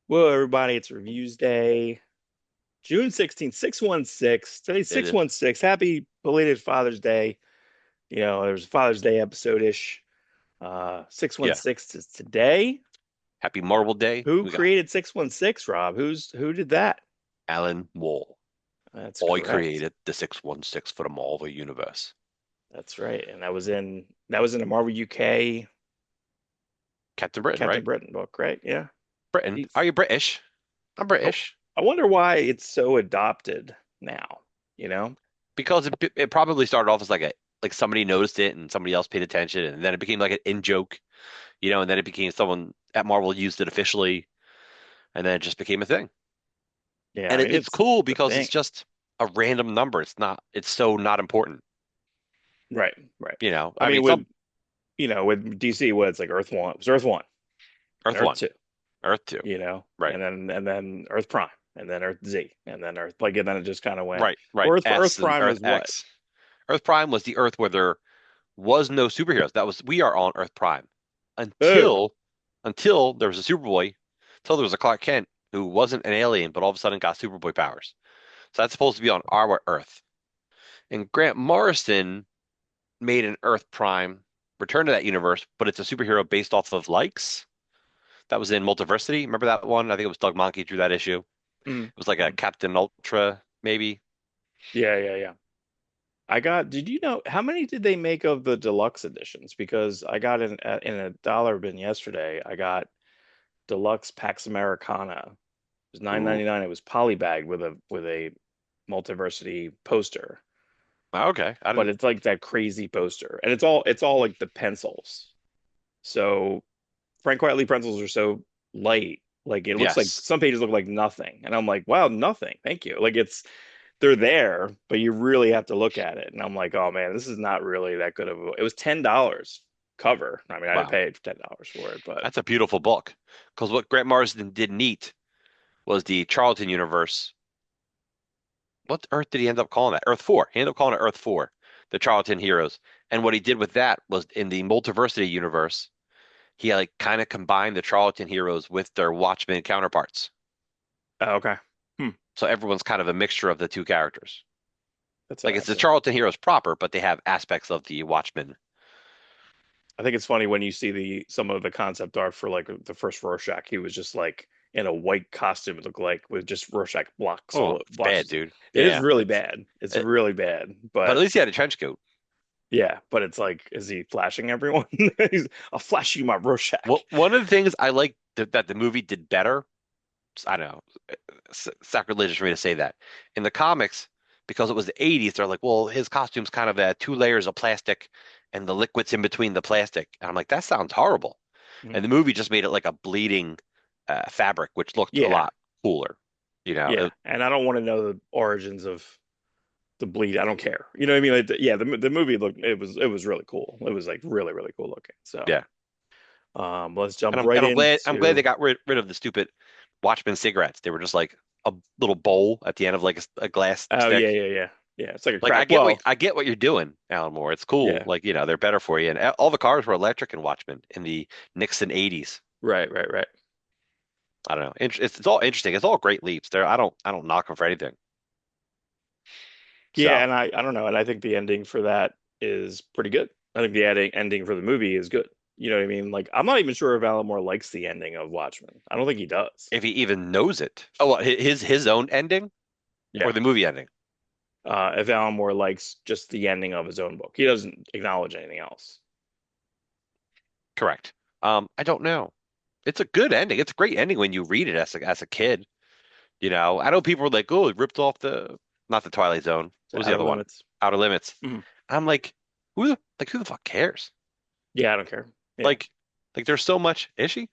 Well, everybody, it's reviews day. June 16th, 616. Today's It is. 616. Happy belated Father's Day. There's a Father's Day episode-ish. Yeah. 616 is today. Happy Marvel Day. Who We got created 616, Rob? Who did that? Alan Wall. That's I correct. created the 616 for the Marvel Universe. That's right. And that was in a Marvel UK Captain Britain, Captain right? Britain book, right? Yeah. Britain. Jeez. Are you British? I'm Oh, British. I wonder why it's so adopted now, you know? Because it probably started off as like somebody noticed it and somebody else paid attention and then it became like an in joke, and then it became someone at Marvel used it officially and then it just became a thing. Yeah, And I mean it's it's cool the because it's thing. just a random number. It's so not important. Right, right. I I mean mean, with with DC, what it's like Earth One. It was Earth One and Earth Earth 1, Two, Earth 2. Right. and then Earth Prime, and then Earth Z, and then Earth and then it just kind of went. Right, right. Or Earth S and Prime Earth was what? X. Earth Prime was the Earth where there was no superheroes. We are on Earth Prime Oh, until there was a Superboy, until there was a Clark Kent who wasn't an alien, but all of a sudden got Superboy powers. So that's supposed to be on our Earth. And Grant Morrison made an Earth Prime return to that universe, but it's a superhero based off of likes. That was in Multiversity. Remember that one? I think it was Doug Mahnke drew that issue. mm, It was like a mm. Captain Ultra, maybe. Yeah, yeah, yeah. Did you know how many did they make of the deluxe editions? Because I got in a dollar bin yesterday. I got deluxe Pax Americana. It was Ooh. 9.99. It was polybagged with a multiversity poster, Okay. I but didn't. it's like that crazy poster, and it's all like the pencils. So Frank Quietly pencils are so light, like it looks like Yes. some pages look like nothing, and I'm like, wow, nothing, thank you. Like they're there, but you really have to look at it, and I'm like, oh man, this is not really that good of a. It was $10 cover. I mean, I Wow. paid $10 for it, but That's a beautiful book. Because what Grant Morrison did neat was the Charlton universe. What Earth did he end up calling that? Earth 4. He ended up calling it Earth 4, the Charlton heroes. And what he did with that was in the Multiversity universe, he like kind of combined the Charlton heroes with their Watchmen counterparts. okay. Hmm. So everyone's kind of a mixture of the two characters. That's Like it's the interesting. Charlton heroes proper, but they have aspects of the Watchmen. I think it's funny when you see the some of the concept art for like the first Rorschach. He was just like in a white costume. It looked like with just Rorschach blocks Oh, all it's bad, blocks. dude. It is Yeah, really it's bad. It's it, really bad. but at But least he had a trench coat. yeah, but it's like, is he flashing everyone? I'll flash you my Rorschach. Well, one of the things I like that the movie did better, I don't know, sacrilegious for me to say that. In the comics, because it was the 80s, they're like, well, his costume's kind of two layers of plastic and the liquids in between the plastic. And I'm like, that sounds horrible. Mhm. And the movie just made it like a bleeding fabric, which looked a Yeah, lot cooler. You know, yeah. it, And I don't want to know the origins of the bleed. I don't care. You know what I mean? Like, yeah, the movie looked it was really cool. It was like really really cool looking. So, yeah. let's jump And right I'm glad they into. got rid of the stupid Watchmen cigarettes. They were just like a little bowl at the end of like a glass Oh yeah, stick. yeah, yeah, yeah. It's like a Like crack. Well, I get what you're doing, Alan Moore. It's cool. yeah, Like, they're better for you. And all the cars were electric in Watchmen in the Nixon 80s. right, right, right. I don't know. It's all interesting. It's all great leaps. There, I don't knock them for anything. Yeah, So, and I don't know, and I think the ending for that is pretty good. I think the ending for the movie is good. You know what I mean? Like, I'm not even sure if Alan Moore likes the ending of Watchmen. I don't think he does. if he even knows it. Oh, what, his own ending or Yeah. the movie ending? If Alan Moore likes just the ending of his own book, he doesn't acknowledge anything else. Correct. I don't know. It's a good ending. It's a great ending when you read it as a kid. I know people were like, "Oh, it ripped off the not the Twilight Zone. So What was the Outer other one? Limits. Outer Limits." Mhm. I'm like, who the fuck cares? Yeah, I don't care. Yeah. Like, there's so much. Is she?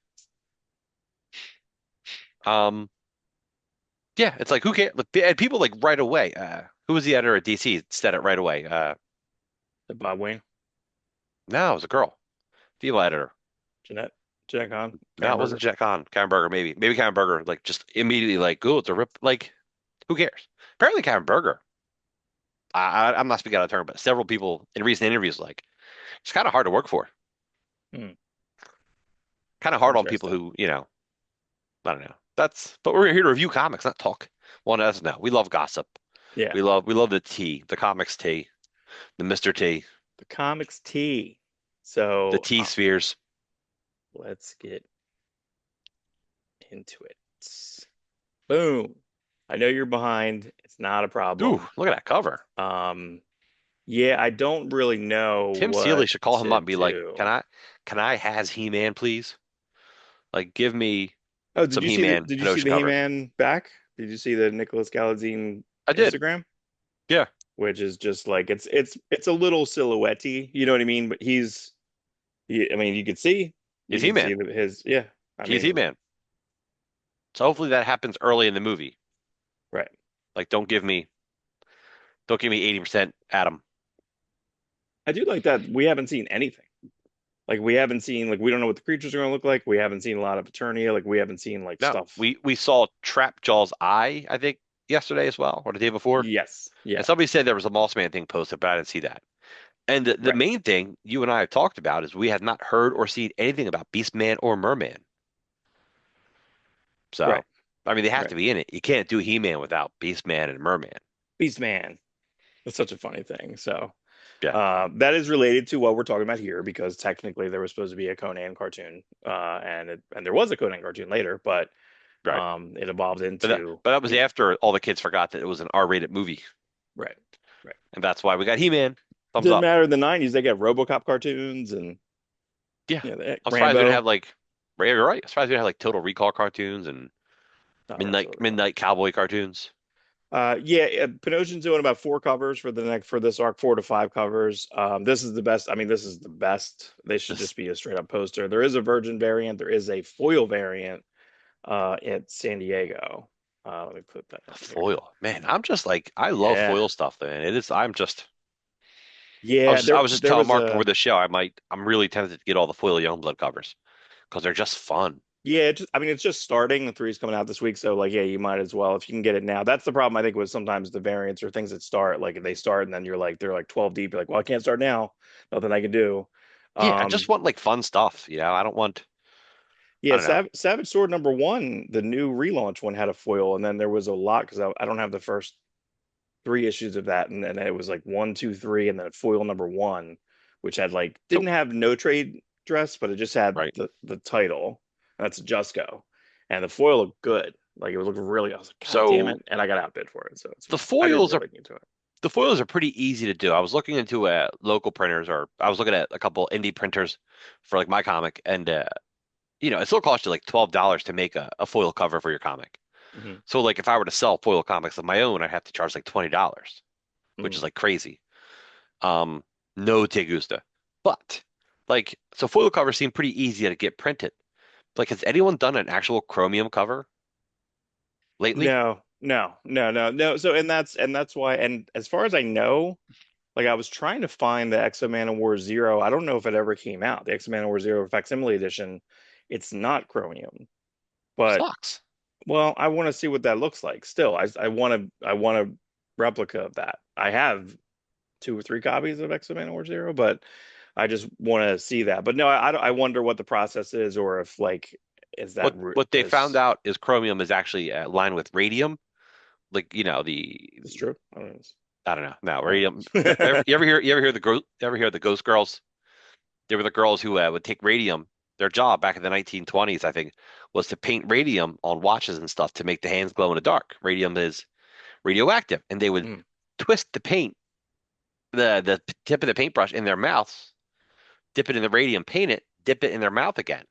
Um, yeah, it's like who cares? And people like right away. Who was the editor at DC? Said it right away. The Bob Wayne, No, it was a girl, female editor. Jeanette, Jeanette Kahn, No, Karen it wasn't Berger. Jack on Karen Berger. Maybe Karen Berger. Like just immediately like, oh, it's a rip. Like, who cares? Apparently, Karen Berger. I'm not speaking out of turn, but several people in recent interviews like it's kind of hard to work for. Hmm. Kind of hard on people Interesting. who I don't know. but we're here to review comics, not talk. Well, that's no. We love gossip. Yeah, We love the tea, the comics tea, the Mr. T, the comics tea. the So tea spheres. let's get into it. Boom. I know you're behind. It's not a Ooh, problem. look at that cover. Um, yeah, I don't really know Tim Seeley what should call him to up and be like, do. can I has He-Man, please? Like, give me Oh, some He-Man did you see Kenosha the cover. He-Man back? Did you see the Nicholas Galitzine I did. Instagram? Yeah. Which is just like it's a little silhouette-y, you know what I mean? But I mean, you He's can He-Man. see that his, yeah. I He's mean, He-Man. So hopefully that happens early in the movie. right. Like, don't give me 80% Adam. I do like that we haven't seen anything. Like we haven't seen like we don't know what the creatures are going to look like. We haven't seen a lot of Eternia. Like we haven't seen like No, stuff. we saw Trapjaw's eye, I think, yesterday as well, or the day before. Yes. And Yeah. somebody said there was a Moss Man thing posted, but I didn't see that. And the Right. main thing you and I have talked about is we have not heard or seen anything about Beastman or Merman. Right. So, I mean, they have Right. to be in it. You can't do He-Man without Beastman and Merman. Beast Man. That's such a funny thing. So Yeah, that is related to what we're talking about here because technically there was supposed to be a Conan cartoon, and there was a Conan cartoon later, but right. it evolved But into that was after all the kids forgot that it was an R-rated movie, right. Right. and that's why we got He-Man. Thumbs Didn't up. matter in the '90s. They got RoboCop cartoons and Yeah, I'm surprised we didn't Rambo. have like. Right, you're right. I'm surprised we didn't have like Total Recall cartoons and Oh, absolutely. Midnight Cowboy cartoons. Yeah, Penosian's doing about four covers for this arc, 4 to 5 covers. This is the best. I mean, this is the best. They should This just be a straight up poster. There is a Virgin variant. There is a foil variant at San Diego. Let me put that in here. foil, man. I'm just like I love Yeah, foil stuff, man. It is. I'm just. yeah. I There was just there telling was Mark a before the show. I'm really tempted to get all the foil Youngblood covers because they're just fun. yeah. I mean, it's just starting. The three's coming out this week, so like, yeah, you might as well if you can get it now. That's the problem I think with sometimes the variants or things that start like they start and then they're like 12 deep. You're like, well, I can't start now. Nothing I can do. Yeah, I just Um, want like fun stuff. You know, I don't want. I Yeah, don't know. Savage Sword #1, the new relaunch one had a foil, and then there was a lot because I don't have the first 3 issues of that, and then it was like 1, 2, 3, and then foil #1, which had like So didn't have no trade dress, but it just had right. the title. That's Jusco, and the foil looked good. Like it looked really. I was like, God damn So it, and I got outbid for it, so it's the fine. I didn't foils are really get into it. the foils are pretty easy to do. I was looking into local printers, or I was looking at a couple indie printers for like my comic, and it still costs you like $12 to make a foil cover for your comic. Hmm. So like if I were to sell foil comics of my own, I'd have to charge like $20, which is Hmm. like crazy. Um, no te gusta. But like so foil covers seem pretty easy to get printed. Like has anyone done an actual chromium cover lately? No, no, no, no, no. So and that's why. And as far as I know. Like I was trying to find the X-O Manowar Zero. I don't know if it ever came out. The X-O Manowar Zero Facsimile Edition. It's not chromium, but Sucks. well, I want to see what that looks like. Still, I want a replica of that. I have 2 or 3 copies of X-O Manowar Zero, but I just want to see that. But no, I wonder what the process is, or if like is that What they found is out is chromium is actually lined with radium. Like this true? I don't know. I don't know. No, I radium. don't know. You ever hear the Ghost Girls? They were the girls who would take radium. Their job back in the 1920s, I think, was to paint radium on watches and stuff to make the hands glow in the dark. Radium is radioactive, and they would Mm, twist the paint, the tip of the paintbrush in their mouths, dip it in the radium, paint it, dip it in their mouth again.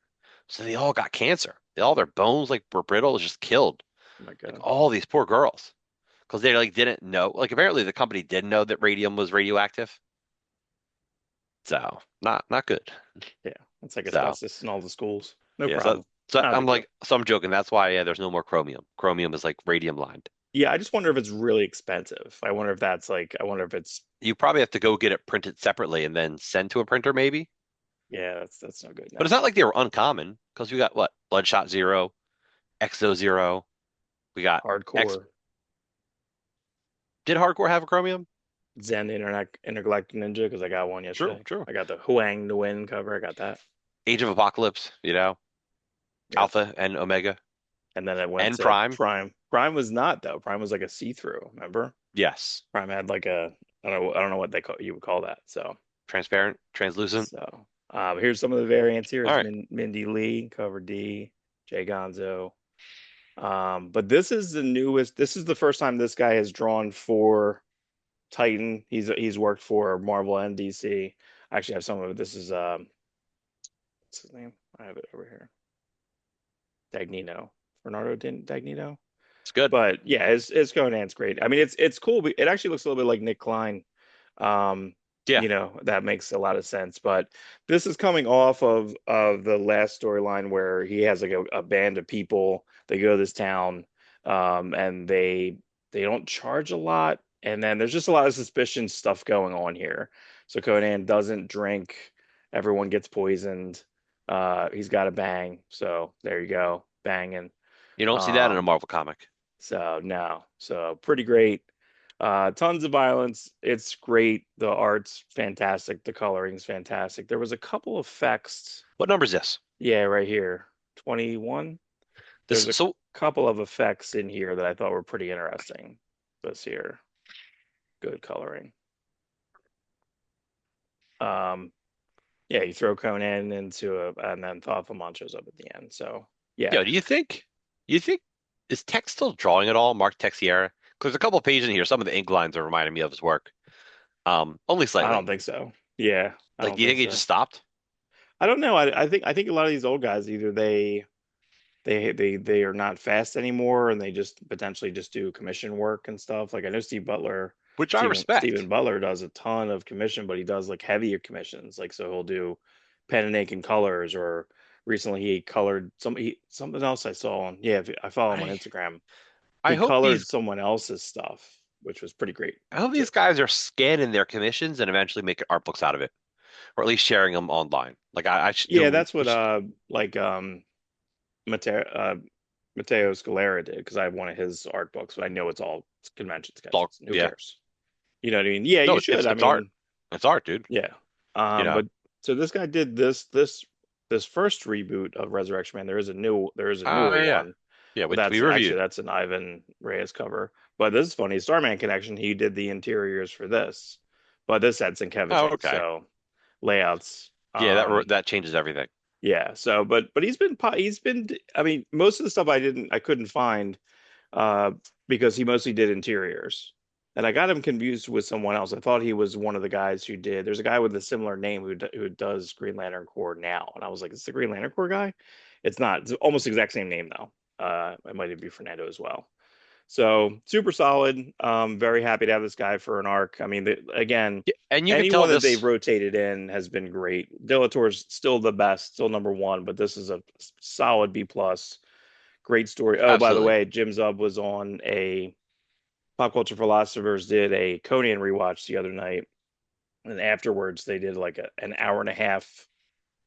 So they all got cancer. All their bones like were brittle, just killed. oh my Like God. all these poor girls, because they like didn't know. Like apparently the company did know that radium was radioactive. So not good. Yeah, it's like So asbestos in all the schools. No yeah, problem. Not a I'm big deal. like so I'm joking. That's why there's no more chromium. Chromium is like radium lined. Yeah, I just wonder if it's really expensive. I wonder if that's like, I wonder if it's, You probably have to go get it printed separately and then send to a printer maybe. yeah, that's no good. But it's No. not like they were uncommon because we got what Bloodshot Zero, Exo Zero. We got X. Hardcore Did Hardcore have a chromium? Zen Intergalactic Ninja because I got one True, yesterday. true. I got the Huang Nguyen cover. I got that. Age of Apocalypse, Yep. Alpha and Omega. and then it went And to Prime. Prime. Prime was not though. Prime was like a see-through. Remember? Yes. Prime had like a I don't know what you would call that. Transparent, translucent. Here's some of the variants. Here All is right. Mindy Lee, cover D, Jay Gonzo. But this is the newest. This is the first time this guy has drawn for Titan. He's worked for Marvel and DC. I actually have some of it. This is what's his name? I have it over here. Dagnino. Bernardo Dagnino. It's good. But yeah, it's Conan's great. I mean, it's cool. It actually looks a little bit like Nick Klein. Um, Yeah. that makes a lot of sense. But this is coming off of the last storyline where he has like a band of people. They go to this town, and they don't charge a lot. And then there's just a lot of suspicion stuff going on here. So Conan doesn't drink. Everyone gets poisoned. He's got a bang. So there you go, banging. You don't see that in a Um, Marvel comic. so no, so pretty great. Tons of violence. It's great. The art's fantastic. The coloring's fantastic. There was a couple effects. What number is this? Yeah, right here. 21. This There's a so couple of effects in here that I thought were pretty interesting. This here. Good coloring. Um, yeah, you throw Conan into and then Thoughtful shows up at the end. So yeah. Yo, do you think is Tex still drawing at all, Mark Texiera? 'Cause there's a couple of pages in here. Some of the ink lines are reminding me of his work. Only I don't slightly. think so. Yeah, I Like, don't do you think think he so. just stopped? I don't know. I think a lot of these old guys either they are not fast anymore and they just potentially just do commission work and stuff. Like I know Which I Stephen respect. Butler does a ton of commission, but he does like heavier commissions. Like so he'll do pen and ink and colors, or recently he colored something else I saw on, yeah, I follow him on I Instagram. I He hope colored these someone else's stuff, which was pretty great I hope too. these guys are scanning their commissions and eventually making art books out of it, or at least sharing them online. Like I should Yeah, do. that's what like Mateo Scalera did because I have one of his art books, but I know it's all convention sketches. Who Yeah. cares? You know what I mean? Yeah, No, you it's should. I it's art. mean, It's art, dude. yeah. You know. But so this guy did this first reboot of Resurrection Man. There is a newer Yeah. one, Yeah, but which we actually reviewed. that's an Ivan Reyes cover. But this is funny. Starman Connection. He did the interiors for this, but this had Oh, Sienkiewicz, okay. so layouts. Yeah, that changes everything. Yeah. So, but he's been. I mean, most of the stuff I couldn't find uh, because he mostly did interiors. And I got him confused with someone else. I thought he was one of the guys who did. There's a guy with a similar name who does Green Lantern Corps now, and I was like, "It's the Green Lantern Corps guy." It's not. It's almost the exact same name though. It might even be Fernando as well. So super solid. Very happy to have this guy for an arc. I mean, again, Yeah, and you can tell anyone that they've this rotated in has been great. Dilator's still the best, still number one, but this is a solid B plus. Great story. Oh, by the absolutely. way, Jim Zub was on a Pop Culture Philosophers did a Conan rewatch the other night, and afterwards they did like an hour and a half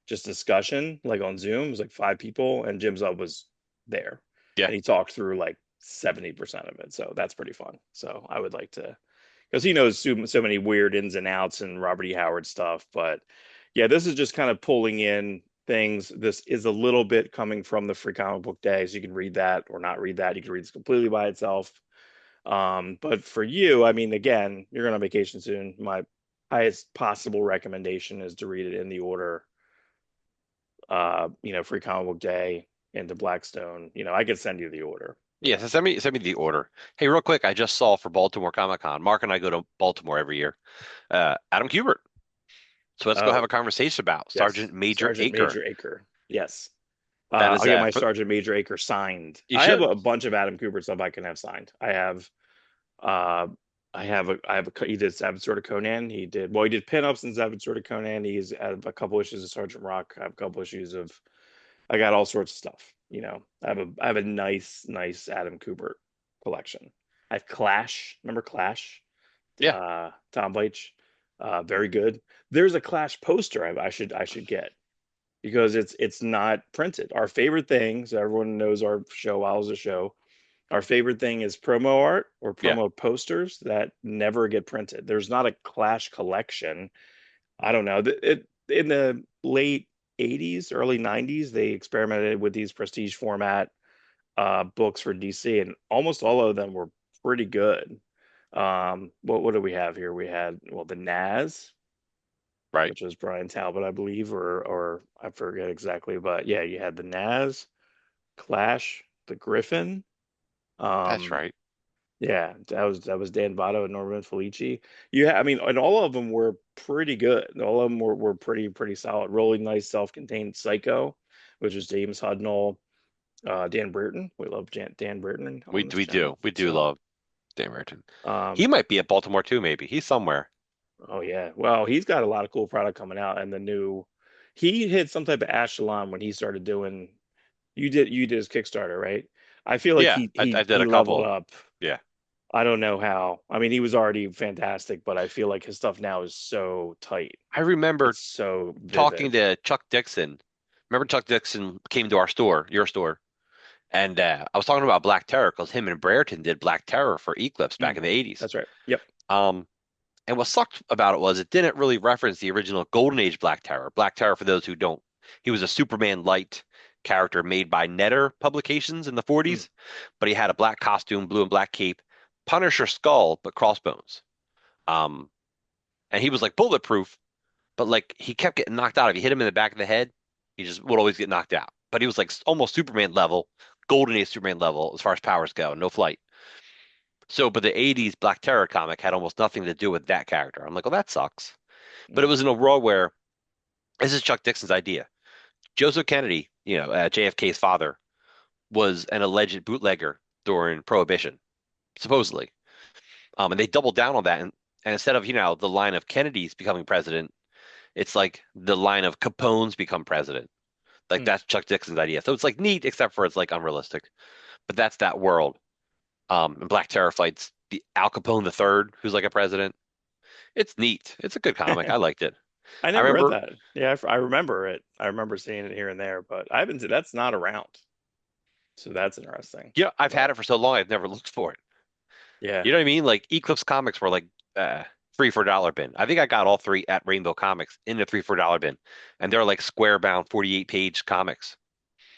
just discussion, like on Zoom. It was like five people, and Jim Zub was there, Yeah. and he talked through like 70% of it. So that's pretty fun. So I would like to, because he knows so many weird ins and outs and Robert E. Howard stuff. But yeah, this is just kind of pulling in things. This is a little bit coming from the Free Comic Book Day, so you can read that or not read that. You can read this completely by itself. But for you, I mean, again, you're going on vacation soon. My highest possible recommendation is to read it in the order, Free Comic Book Day into Blackstone. I could send you the order. Yeah, so send me the order. Hey, real quick, I just saw for Baltimore Comic Con. Mark and I go to Baltimore every year. Adam Kubert. So let's go have Oh, a conversation about yes. Sergeant Major Sergeant Aker. Major Acre. Yes. That is I'll get my Sergeant Major Acre signed. you I have should. a bunch of Adam Cooper stuff I can have signed. Uh, he did Savage Sword of Conan. He did pinups in Savage Sword of Conan. He's had a couple issues of Sergeant Rock. I have a couple issues of, I got all sorts of stuff. I have a nice Adam Cooper collection. I have Clash. Remember Clash? Yeah. Tom Leitch. Very good. There's a Clash poster I should get because it's not printed. Our favorite thing, so everyone knows our show, Owl's a show. Our favorite thing is promo art or Yeah. promo posters that never get printed. There's not a Clash collection. I don't know. In the late 80s, early 90s, they experimented with these prestige format books for DC, and almost all of them were pretty good. What do we have here? We had, well, the Naz, Right. which was Brian Talbot, I believe, or I forget exactly, but yeah, you had the Naz, Clash, the Griffin. That's Um, right. yeah, that was Dan Votto and Norman Felici. You I mean, and all of them were pretty good. All of them were pretty solid. Really nice, self-contained Psycho, which was James Hudnall, Dan Brereton. We love Dan Brereton on this channel. We do So, love Dan Merton. He um, might be at Baltimore too, maybe. He's somewhere. oh yeah, well, he's got a lot of cool product coming out, and the new, he hit some type of echelon when he started doing. You did his Kickstarter, right? I feel like Yeah, he I he did he a leveled couple. up. Yeah. I don't know how. I mean, he was already fantastic, but I feel like his stuff now is so tight. I remember It's so talking vivid. to Chuck Dixon. Remember Chuck Dixon came to our store, your store, and I was talking about Black Terror because him and Brereton did Black Terror for Eclipse back Mm, in the 80s. that's right. Yep. Um, and what sucked about it was it didn't really reference the original Golden Age Black Terror. Black Terror, for those who don't, he was a Superman light character made by Netter Publications in the Mm, 40s, but he had a black costume, blue and black cape, Punisher skull, but crossbones. Um, and he was like bulletproof, but like he kept getting knocked out. If you hit him in the back of the head, he just would always get knocked out. But he was like almost Superman level, Golden Age Superman level as far as powers go, no flight. So, but the 80s Black Terror comic had almost nothing to do with that character. I'm like, well, that sucks. But it mm, was in a world where this is Chuck Dixon's idea. Joseph Kennedy, JFK's father, was an alleged bootlegger during Prohibition, mm, supposedly. And they doubled down on that. And instead of, the line of Kennedy's becoming president, it's like the line of Capone's become president. Like mm. that's Chuck Dixon's idea. So it's like neat, except for it's like unrealistic. But that's that world. And Black Terror fights the Al Capone the third, who's like a president. It's neat. It's a good comic. I liked it. I I never read remember, that. Yeah, I remember it. I remember seeing it here and there, but I haven't. That's not around, so that's interesting. I've had But it for so long, I've never looked for it. yeah, You know what I mean? Like Eclipse comics were like three for a dollar bin. I think I got all three at Rainbow Comics in the three for a dollar bin, and they're like square bound 48-page comics.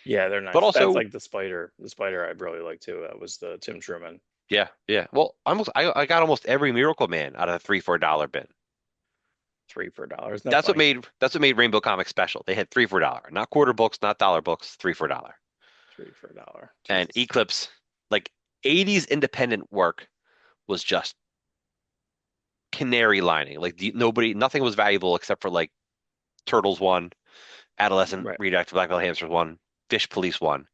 yeah, they're But nice. That's also, like the spider. The spider I really like too. That was the Tim Truman yeah, yeah. Well, I got almost every Miracle Man out of the three for a dollar bin. 3 for $1. Isn't that funny? That's what made Rainbow Comics special. They had three for a dollar, not quarter books, not dollar books, three for a dollar. 3 for $1. And Jesus. Eclipse, like 80s independent work was just canary lining. Like nothing was valuable except for like Turtles one, Adolescent Right. Radioactive Black Metal Hamsters one, Fish Police one.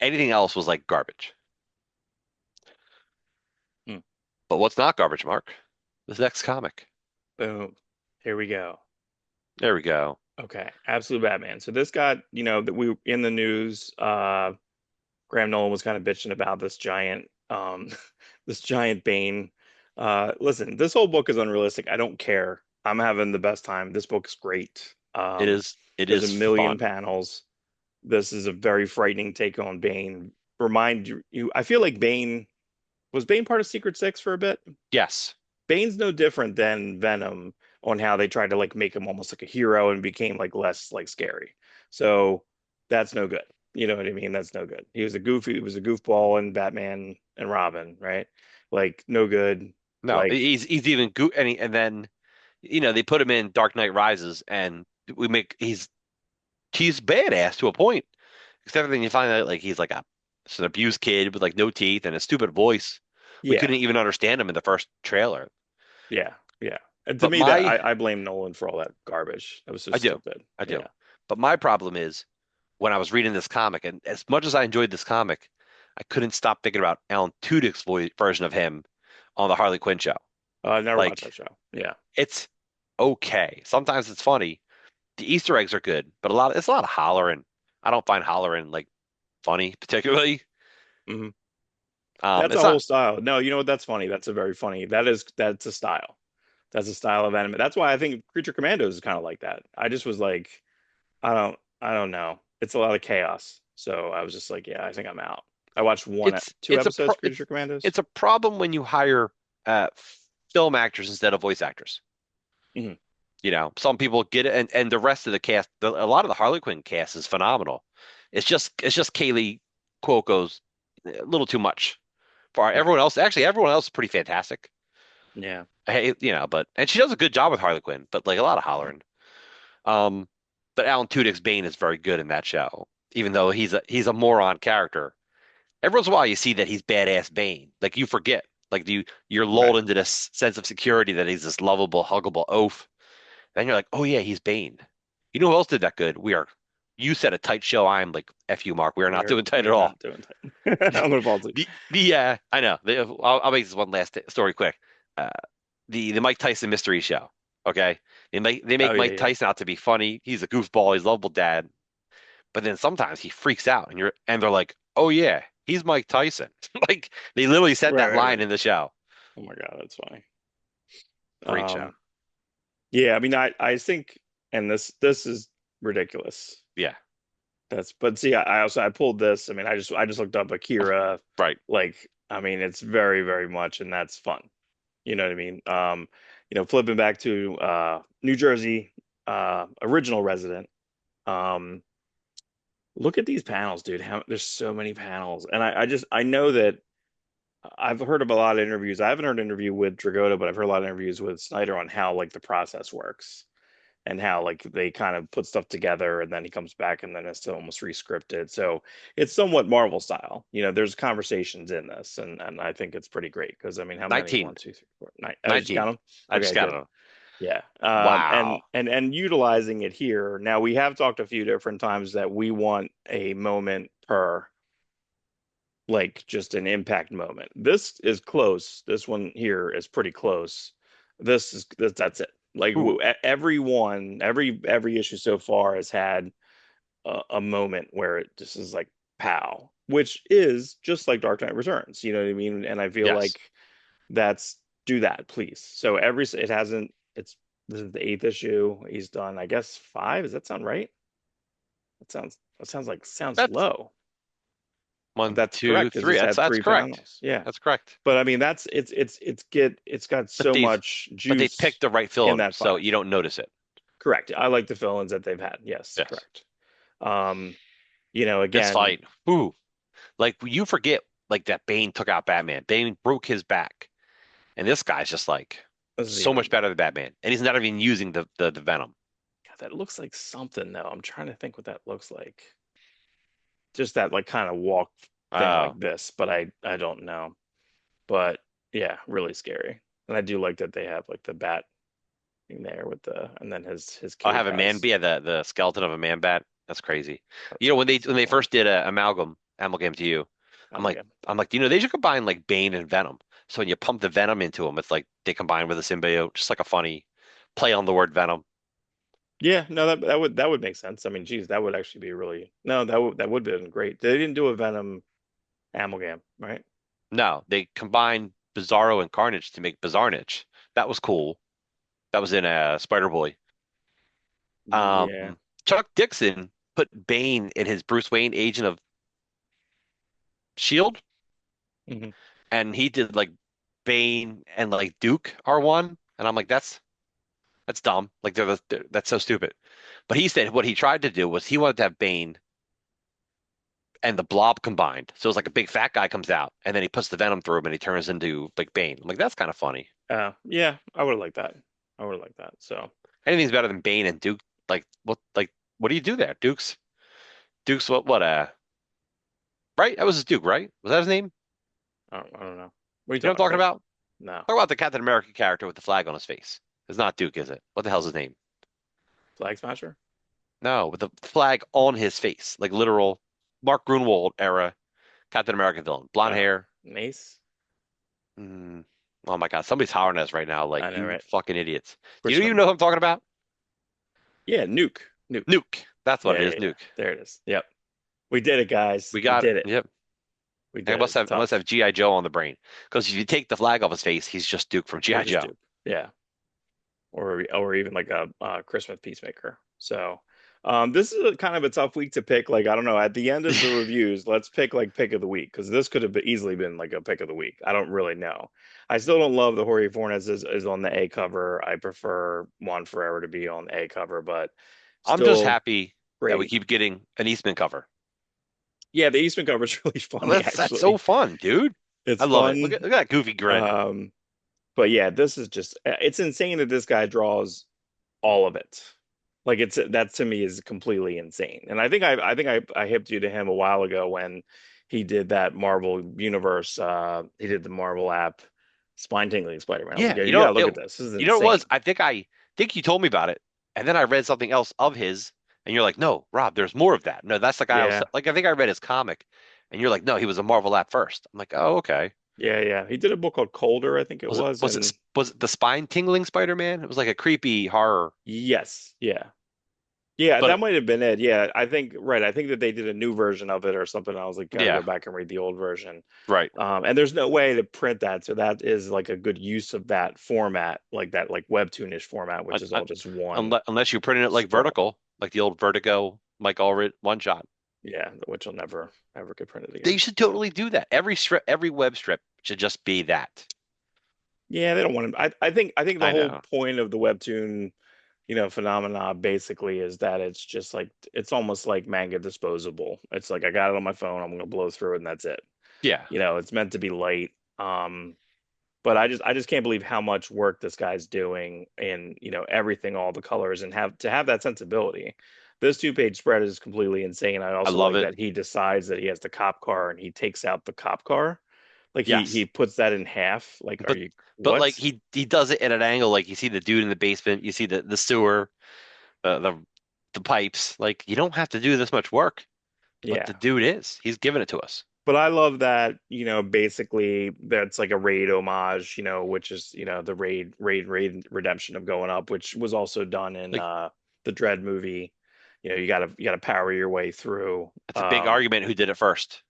Anything else was like garbage. Hmm. But what's not garbage, Mark? This next comic. Boom. Here we go. There we go. Okay. Absolute Batman. So this got, that we in the news, Graham Nolan was kind of bitching about this giant, this giant Bane. Listen, this whole book is unrealistic. I don't care. I'm having the best time. This book is great. It There's a is million fun. panels. This is a very frightening take on Bane. I feel like Bane part of Secret Six for a bit? Yes. Bane's no different than Venom on how they tried to like make him almost like a hero and became like less like scary. So that's no good. You know what I mean? That's no good. He was a goofball in Batman and Robin, right? Like no good. No, Like he's even go and then they put him in Dark Knight Rises and we make he's badass to a point. Except then you find out like he's like an abused kid with like no teeth and a stupid voice. We yeah, couldn't even understand him in the first trailer. yeah, yeah. And to But me that I blame Nolan for all that garbage. That was so I do, stupid. I do. Yeah. But my problem is when I was reading this comic, and as much as I enjoyed this comic, I couldn't stop thinking about Alan Tudyk's version of him on the Harley Quinn show. I never watched that Like show. Yeah. it's okay. Sometimes it's funny. The Easter eggs are good, but it's a lot of hollering. I don't find hollering like funny particularly. Hmm. That's a It's whole not. style. No, you know what? That's funny. That's a very funny. That's a style. That's a style of anime. That's why I think Creature Commandos is kind of like that. I just was like, I don't know. It's a lot of chaos. So I was just like, yeah, I think I'm out. I watched two It's a episodes pro of Creature Commandos. it's a problem when you hire uh film actors instead of voice actors. Hmm. Some people get it, and the rest of the cast, a lot of the Harley Quinn cast is phenomenal. It's just Kaylee. quote goes a little too much for Right. everyone else. Actually, everyone else is pretty fantastic. Yeah. Hey, but and she does a good job with Harley Quinn, but like a lot of hollering. Um, but Alan Tudyk's Bane is very good in that show, even though he's a moron character. Every once in a while, you see that he's badass Bane. Like you forget, like you're lulled Right. into this sense of security that he's this lovable, huggable oaf. Then you're like, oh yeah, he's Bane. You know who else did that good? You said a tight show. I'm like, F you, Mark. We are not doing tight at We're all. not doing that. I'm gonna fall asleep. I know. I'll make this one last story quick. Uh, the Mike Tyson mystery show. Okay, they make Oh yeah, Mike yeah. Tyson out to be funny. He's a goofball. He's a lovable dad. But then sometimes he freaks out, and they're like, oh yeah, he's Mike Tyson. Like they literally said Right, that right, line right. in the show. Oh my God, that's funny. Great show. Um, yeah, I mean, I think, and this is ridiculous. Yeah. But see, I also I pulled this. I mean, I just looked up Akira. Right. Like, I mean, it's very, very much, and that's fun. You know what I mean? Flipping back to New Jersey, original resident. Um, Look at these panels, dude. There's so many panels, and I know that I've heard of a lot of interviews. I haven't heard an interview with Dragotta, but I've heard a lot of interviews with Snyder on how like the process works and how like they kind of put stuff together and then he comes back and then it's almost re-scripted. So it's somewhat Marvel style. There's conversations in this, and I think it's pretty great because I mean, how many? 19. One, two, three, four, nine. Oh, did you 19. count them? I Okay, just I got did. it. Yeah. And Wow. and utilizing it here. Now we have talked a few different times that we want a moment per like just an impact moment. This is close. This one here is pretty close. That's it. Like Ooh. every issue so far has had a moment where it just is like pow, which is just like Dark Knight Returns. You know what I mean? And I feel Yes. like that's do that, please. So it hasn't. It's This is the eighth issue. He's done, I guess, five. Does that sound right? That sounds That's low. But one, that's two, correct because three. it's That's had that's three correct. panels. Yeah. That's correct. But I mean, it's got But so they've much but they juice picked the right in villain, that so five. you don't notice it. Correct. I like the fill-ins that they've had. Yes, Yes. correct. Um, This again, fight, ooh, like you forget like that Bane took out Batman. Bane broke his back. And this guy's just like this is so even much better than Batman. And he's not even using the Venom. God, that looks like something though. I'm trying to think what that looks like. Just that like kind of walk thing Oh, like this, but I don't know. But yeah, really scary. And I do like that they have like the bat thing there with the and then his I'll cape have a man has be the skeleton of a man bat. That's crazy. that's When that's they funny. first did amalgam to you, I'm like Amalgam. I'm like, they should combine like Bane and Venom. So when you pump the Venom into them, it's like they combine with a symbiote, just like a funny play on the word Venom. Yeah, no, that would make sense. I mean, geez, that would actually be really no, that would have been great. They didn't do a Venom amalgam, right? No, they combined Bizarro and Carnage to make Bizarnage. That was cool. That was in Spider-Boy. Yeah. Um, Chuck Dixon put Bane in his Bruce Wayne Agent of Shield, Hmm. and he did like Bane and like Duke are one, and I'm like, that's dumb. Like that's so stupid. But he said what he tried to do was he wanted to have Bane and the Blob combined, so it's like a big fat guy comes out, and then he puts the Venom through him, and he turns into like Bane. I'm like, that's kind of funny. Yeah, I would have liked that. I would have liked that. So Anything's better than Bane and Duke. What do you do there? Duke's right? That was his Duke, right? Was that his name? I don't know. What are you You know what I'm talking talking about? about? No. Talk about the Captain America character with the flag on his face. It's not Duke, is it? What the hell's his name? Flag Smasher? No, with the flag on his face, like literal Mark Grunwald era Captain America villain. Blonde hair. Mace? Mm, oh my God, somebody's hollering at us right now, like I know, you right? fucking idiots. Do you Christopher even know who I'm talking about? Yeah, Nuke. Nuke. Nuke. That's what Yeah, it yeah, is, yeah. Nuke. There it is. Yep. We did it, guys. We We got it. did it. Yep. We I did it. must It's have I must tough. have G.I. Joe on the brain. Because if you take the flag off his face, he's just Duke from Or G.I. just Joe. Duke. Yeah. Or even like a Christmas Peacemaker. So this is kind of a tough week to pick. Like I don't know. At the end of the reviews, let's pick like pick of the week because this could have easily been like a pick of the week. I don't really know. I still don't love the Jorge Fornes is on the A cover. I prefer Juan Ferrer to be on the A cover, but I'm just still happy that we great. keep getting an Eastman cover. Yeah, the Eastman cover is really Oh, funny, that's so actually. fun, dude. It's I love it. fun. Look at that goofy grin. Um, but yeah, this is just it's insane that this guy draws all of it. Like it's that to me is completely insane. And I hipped you to him a while ago when he did that Marvel Universe. He did the Marvel app, Spine Tingling Spider-Man. I was like, Yeah, yeah, you gotta look at this. This is it was. insane. I think you told me about it, and then I read something else of his, and you're like, no, Rob, there's more of that. No, that's the guy I was Yeah, like. I think I read his comic, and you're like, no, he was a Marvel app first. I'm like, oh, okay. yeah, yeah. He did a book called Colder, I think it was, and Was it the spine tingling Spider-Man? It was like a creepy horror, yes, yeah. Yeah, but that might have been it. Yeah, I think right. I think that they did a new version of it or something. I was like, gotta yeah, go back and read the old version. right. And there's no way to print that, so that is like a good use of that format, like that, like webtoonish format, which is all just one Unless you print it like scroll. vertical, like the old Vertigo Mike Allred one shot. Yeah, which will never ever get printed They again. should totally do that. Every web strip should just be that. Yeah, they don't want to. I think the I whole know. point of the webtoon, phenomena basically is that it's just like it's almost like manga disposable. It's like I got it on my phone, I'm gonna blow through it and that's it. Yeah, It's meant to be light. But I just can't believe how much work this guy's doing in, everything, all the colors, and have that sensibility. This two-page spread is completely insane. I I also love like it. that he decides that he has the cop car and he takes out the cop car. Like he Yes. puts that in half. Like, are But you like what? he does it at an angle like you see the dude in the basement, you see the sewer, the pipes. Like you don't have to do this much work, but Yeah. the dude is. He's giving it to us. But I love that, basically that's like a raid homage, which is, the raid redemption of going up, which was also done in Like the Dread movie. You gotta power your way through. it's a big argument who did it first.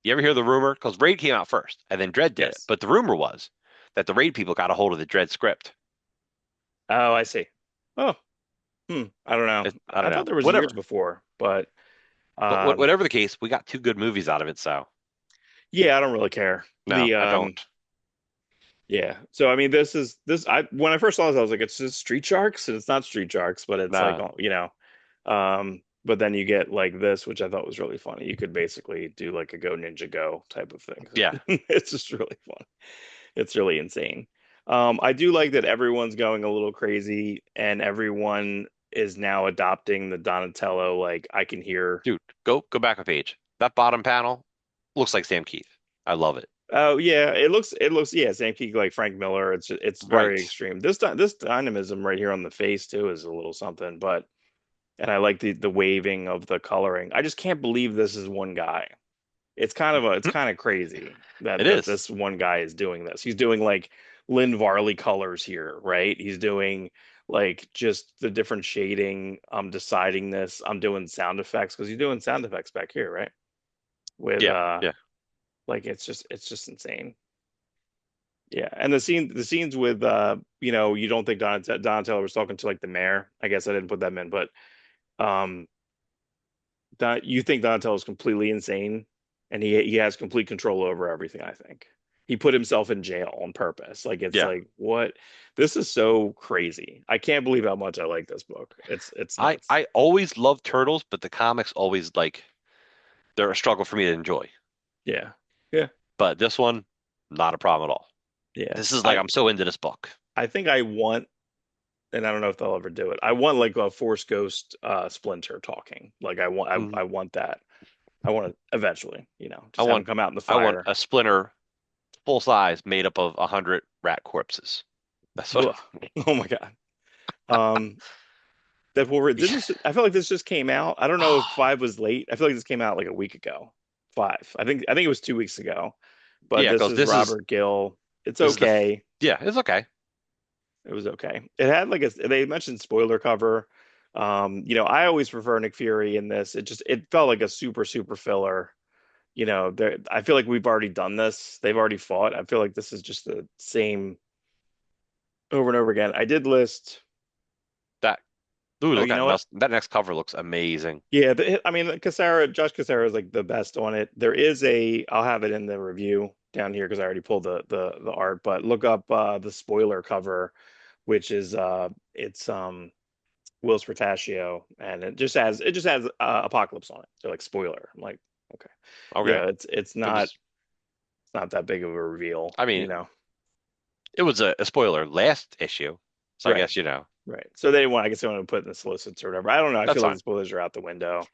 You ever hear the rumor? Because Raid came out first, and then Dread did it. Yes. But the rumor was that the Raid people got a hold of the Dread script. Oh, I see. Oh, I don't know. I I don't thought know. there was years Whatever. before, but But um, whatever the case, we got two good movies out of it. So yeah, I don't really care. no, I don't. Yeah. So I mean, this. I when I first saw this, I was like, it's just Street Sharks, and it's not Street Sharks, but it's like, Nah. But then you get like this, which I thought was really funny. You could basically do like a Go Ninja Go type of thing. Yeah, It's just really fun. It's really insane. I do like that everyone's going a little crazy and everyone is now adopting the Donatello. Like I can hear. dude, go back a page. That bottom panel looks like Sam Keith. I love it. Oh yeah, it looks yeah, same peak like Frank Miller. It's very Right. extreme. This dynamism right here on the face too is a little something, but and I like the waving of the coloring. I just can't believe this is one guy. It's kind of crazy It that is. this one guy is doing this. He's doing like Lynn Varley colors here, right? He's doing like just the different shading. I'm deciding this. I'm doing sound effects because he's doing sound effects back here, right? With Yeah, yeah. like it's just insane. Yeah, and the scenes with you don't think Donatello was talking to like the mayor. I guess I didn't put them in, but um you think Donatello is completely insane, and he has complete control over everything. I think he put himself in jail on purpose. Like it's Yeah. like what? This is so crazy. I can't believe how much I like this book. It's nuts. I always loved Turtles, but the comics always like they're a struggle for me to enjoy. Yeah, yeah, But this one, not a problem at all. yeah. This is like I I'm so into this book. I think I want, and I don't know if they'll ever do it. I want like a Force Ghost Splinter talking. Like Mhm. I want that. I want to eventually, I just have him want come out in the I want fire. a Splinter full size made up of 100 rat corpses. That's what. Ugh. Oh my God. Um, didn't this? I feel like this just came out. I don't know if five was late. I feel like this came out like a week ago. Five. I think it was 2 weeks ago. But Yeah, this because is Robert Gill. It's this is okay. yeah, it's okay. It was okay. It had like they mentioned spoiler cover. I always prefer Nick Fury in this. It felt like a super super filler. I feel like we've already done this. They've already fought. I feel like this is just the same over and over again. I did list. That Ooh, Oh, look you at know what? that next cover looks amazing. Yeah, I mean, Josh Cassara is like the best on it. I'll have it in the review down here because I already pulled the art. But look up the spoiler cover, which is it's Will's Pistachio, and it just has Apocalypse on it. So like spoiler. I'm like, okay, Okay. it's It not was, that big of a reveal, I you mean, know. it was a spoiler last issue. So I Right, guess, you know, right. So they want, I guess they want to put in the solicits or whatever. I don't know. I that's feel like fine. the spoilers are out the window.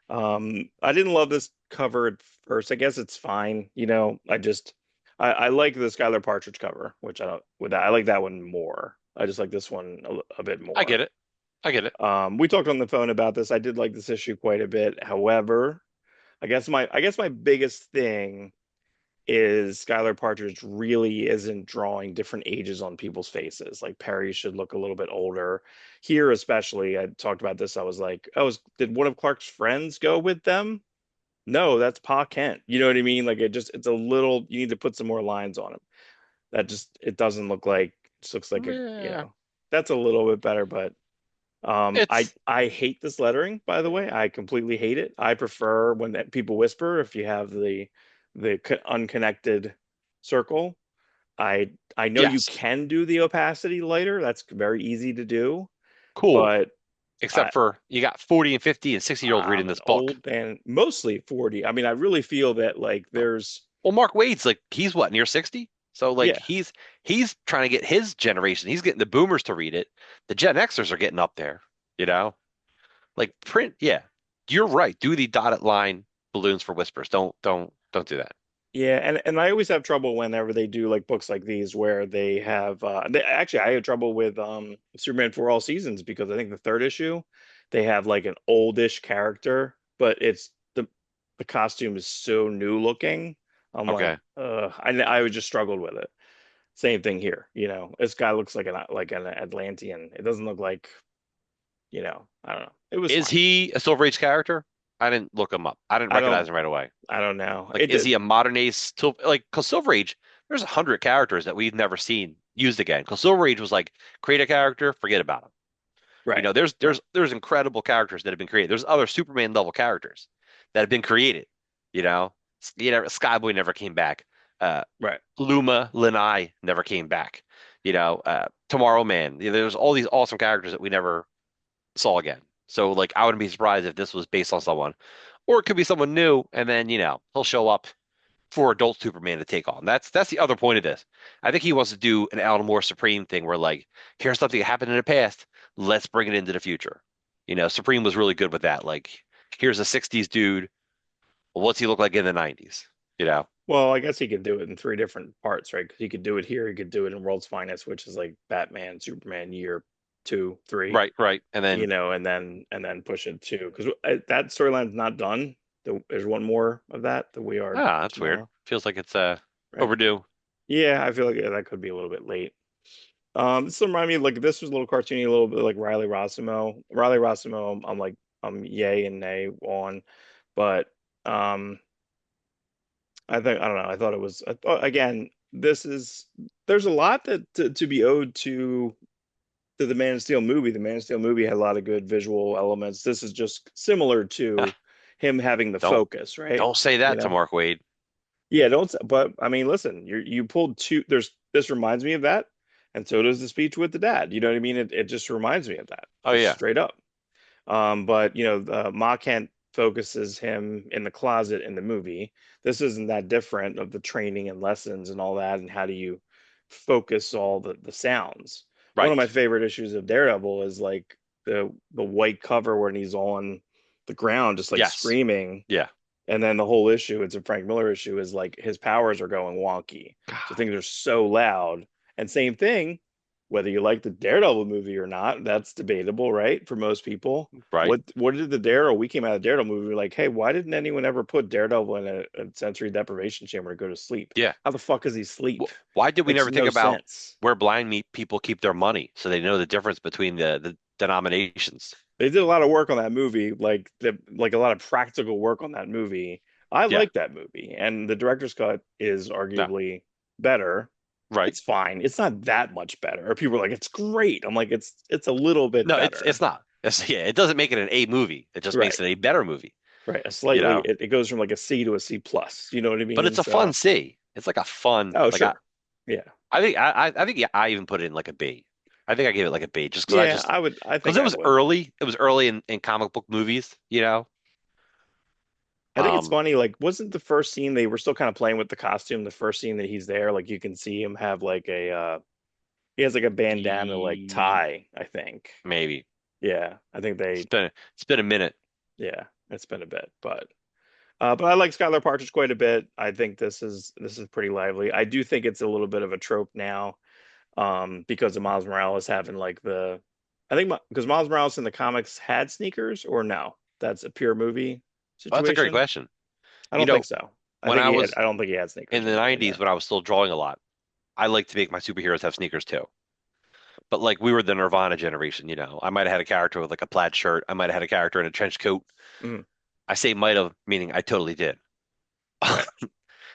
I didn't love this cover at first. I guess it's fine. I like the Skylar Partridge cover, which I don't with that. I like that one more. I just like this one a bit I get more. it. I get it. We talked on the phone about this. I did like this issue quite a bit. However, I guess my biggest thing is Skylar Partridge really isn't drawing different ages on people's faces. Like Perry should look a little bit older. Here, especially, I talked about this. I was like, oh, did one of Clark's friends go with them? No, that's Pa Kent. You know what I mean? Like it's a little, you need to put some more lines on him. It doesn't look like, it just looks like Yeah. that's a little bit better, but I It's, I hate this lettering, by the way. I completely hate it. I prefer when people whisper if you have the unconnected circle. I know you yes, can do the opacity lighter. That's very easy to do, cool. but I Except for you got 40 and 50 and 60-year-olds reading I'm an this book. old man, mostly 40. I mean, I really feel that like there's Well, Mark Wade's like he's what, near 60? So like yeah. he's trying to get his generation. He's getting the boomers to read it. The Gen Xers are getting up there, you know? Like print, yeah. You're right. Do the dotted line balloons for whispers. Don't do that. Yeah, and I always have trouble whenever they do like books like these where they have actually I had trouble with Superman for All Seasons because I think the third issue they have like an oldish character, but it's the costume is so new looking. I'm like, Okay. I was just struggled with it. Same thing here, This guy looks like an Atlantean. It doesn't look like, I don't know. It was Is fine. he a Silver Age character? I didn't look him up. I didn't I don't recognize him right away. I don't know. Like, It is did he a modern age still like because Silver Age, there's 100 characters that we've never seen used again. Because Silver Age was like create a character, forget about him. You right. know, there's Right. there's there's incredible characters that have been created. There's other Superman level characters that have been created. You know, Skyboy never came back. Uh, Right. Luma Lanai never came back. Tomorrow Man. There's all these awesome characters that we never saw again. So like, I wouldn't be surprised if this was based on someone, or it could be someone new, and then he'll show up for adult Superman to take on. That's the other point of this. I think he wants to do an Alan Moore Supreme thing where like, here's something that happened in the past, let's bring it into the future. Supreme was really good with that. Like, here's a 60s dude. Well, what's he look like in the 90s? You know? Well, I guess he could do it in three different parts, right? Because he could do it here. He could do it in World's Finest, which is like Batman, Superman, year two, three, Right, right. And then and then push it to because that storyline's not done. There's one more of that we are that's weird. tomorrow, Feels like it's right? overdue. Yeah, I feel like that could be a little bit late. This remind me like this was a little cartoony, a little bit like Riley Rossimo. Riley Rossimo, I'm like I'm yay and nay on, but um. I don't know. I thought it was again. There's a lot to be owed to the Man of Steel movie. The Man of Steel movie had a lot of good visual elements. This is just similar to him having the Don't focus, right? don't say You that to know, Mark Wade. yeah. Don't. But I mean, listen, you pulled two. This reminds me of that, and so does the speech with the dad. You know what I mean? It just reminds me of that, Oh just yeah. straight up. But Ma Kent focuses him in the closet in the movie. This isn't that different of the training and lessons and all that, and how do you focus all the sounds. One of Right. my favorite issues of Daredevil is like the white cover when he's on the ground, just like Yes. screaming. Yeah. And then the whole issue, it's a Frank Miller issue, is like his powers are going wonky. So God. things are so loud. And same thing, whether you like the Daredevil movie or not, that's debatable, right? For most people. Right. What did the Daredevil? We came out of the Daredevil movie, we were like, hey, why didn't anyone ever put Daredevil in a sensory deprivation chamber to go to sleep? Yeah. How the fuck does he sleep? Why did we Makes never think no about sense. where blind meat people keep their money so they know the difference between the denominations? They did a lot of work on that movie, like a lot of practical work on that movie. I Yeah. like that movie, and the director's cut is No. arguably better. Right. It's fine. It's not that much better. Or people are like, it's great. I'm like, it's a little bit No, it's better. not. Yeah, it doesn't make it an A movie. It just Right. makes it a better movie, Right. A you slightly know? it goes from like a C to a C plus. You know what I But mean? it's a fun So C. It's like a fun oh like I sure. Yeah. I think I even put it in like a B. I think I gave it like a B, just because Yeah, I would. I because think I would. it was early in comic book movies, you know. I think it's Um, funny. Like, wasn't the first scene they were still kind of playing with the costume? The first scene that he's there, like you can see him have like a he has like a bandana like the tie. I think. maybe Yeah, I think they. it's been a minute. Yeah, it's been a bit, but I like Skylar Partridge quite a bit. I think this is pretty lively. I do think it's a little bit of a trope now, because of Miles Morales having like the, I think because Miles Morales in the comics had sneakers or no, that's a pure movie Well, that's a great situation. question. I You don't think know, so. I when think I he had. was I don't think he had in sneakers the in 90s there. when I was still drawing a lot, I like to make my superheroes have sneakers too. But like we were the Nirvana generation, you know. I might have had a character with like a plaid shirt. I might have had a character in a trench coat. Mhm. I say might have, meaning I totally did. Right.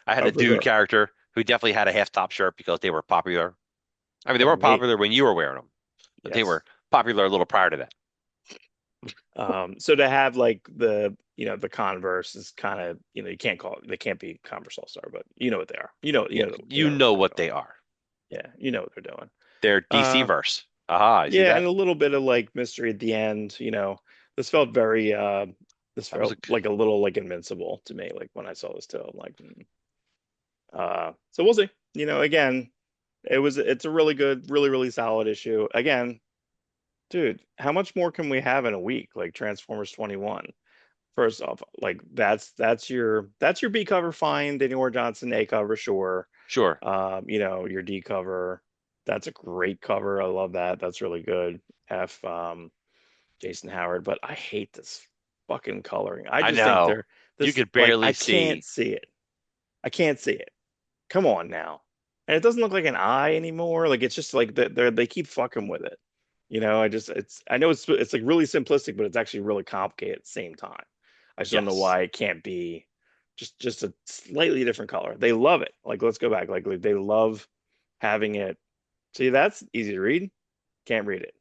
I had Oh, a for dude sure. character who definitely had a half top shirt because they were popular. I mean, they Oh, weren't me. popular when you were wearing them, but they Yes. were popular a little prior to that. So to have like the Converse is kind of, you can't call it, they can't be Converse All Star, but you know what they are. Yeah, You you know what know they're what doing. they are. Yeah, you know what they're doing. They're DC Uh, verse. Aha, you see yeah, and that? a little bit of like mystery at the end. This felt very this That was a felt like a little like Invincible to me. Like when I saw this too, I'm like, so we'll see. Again, it's a really good, really, really solid issue. Again, dude, how much more can we have in a week? Like Transformers 21. First off, like that's your B cover, fine. Daniel Ward Johnson A cover, sure. sure. Your D cover, that's a great cover. I love that. That's really good. F Jason Howard, but I hate this fucking coloring. I I just think know. they're You this could like I barely can't see. see it. I can't see it. Come on now. And it doesn't look like an eye anymore. Like it's just like they keep fucking with it. I know it's like really simplistic, but it's actually really complicated at the same time. I just don't know Yes. why it can't be just a slightly different color. They love it. Like let's go back. Like they love having it. See, that's easy to read. Can't read it.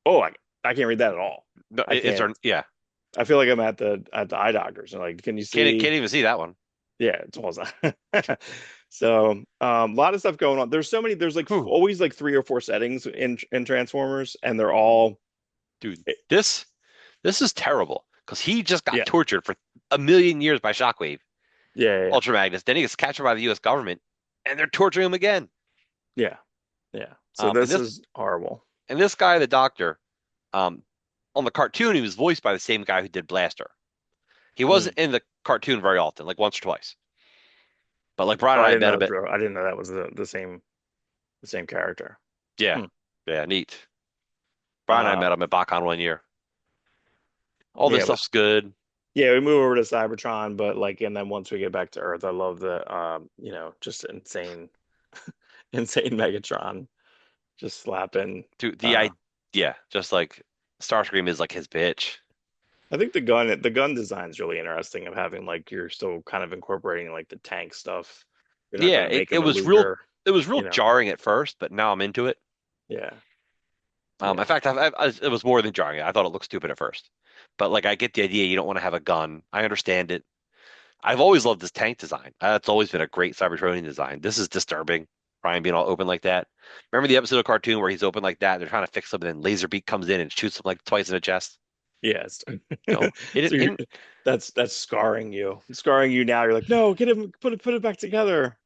Oh, I can't read that at all. No, I it's can't. yeah. I feel like I'm at the eye doctors and like, can you Can't see? even see that one. Yeah, it's almost so a lot of stuff going on. There's like Whew. always like three or four settings in Transformers, and they're all Dude, eh, this is terrible because he just got yeah, tortured for a million years by Shockwave, yeah, Ultra Magnus. Then he gets captured by the U.S. government, and they're torturing him again. yeah, yeah, yeah. So And this this is horrible. and this guy, the doctor, um, on the cartoon, he was voiced by the same guy who did Blaster. He Mm. wasn't in the cartoon very often, like once or twice. But like Brian Oh, and I I didn't met know him at I didn't know that was the same character. yeah, Hmm. yeah, neat. Brian and I Uh, met him at BotCon one year. All this yeah, stuff's good. we move over to Cybertron, but like, and then once we get back to Earth, I love the just insane, insane Megatron just slapping. Dude, Uh, yeah, just like Starscream is like his bitch. I think the gun design is really interesting of having like you're still kind of incorporating like the tank stuff. You're not Yeah, going to make it him a was real Luger, it was real you know. jarring at first, but now I'm into it. Yeah, In yeah, fact, it was more than jarring. I thought it looked stupid at first, but like I get the idea. You don't want to have a gun. I understand it. I've always loved this tank design. That's always been a great Cybertronian design. This is disturbing. Brian being all open like that. Remember the episode of cartoon where he's open like that? They're trying to fix him, and then Laserbeak comes in and shoots him like twice in the chest. yes. No, So that's scarring you now. You're like, no, get him, put it back together.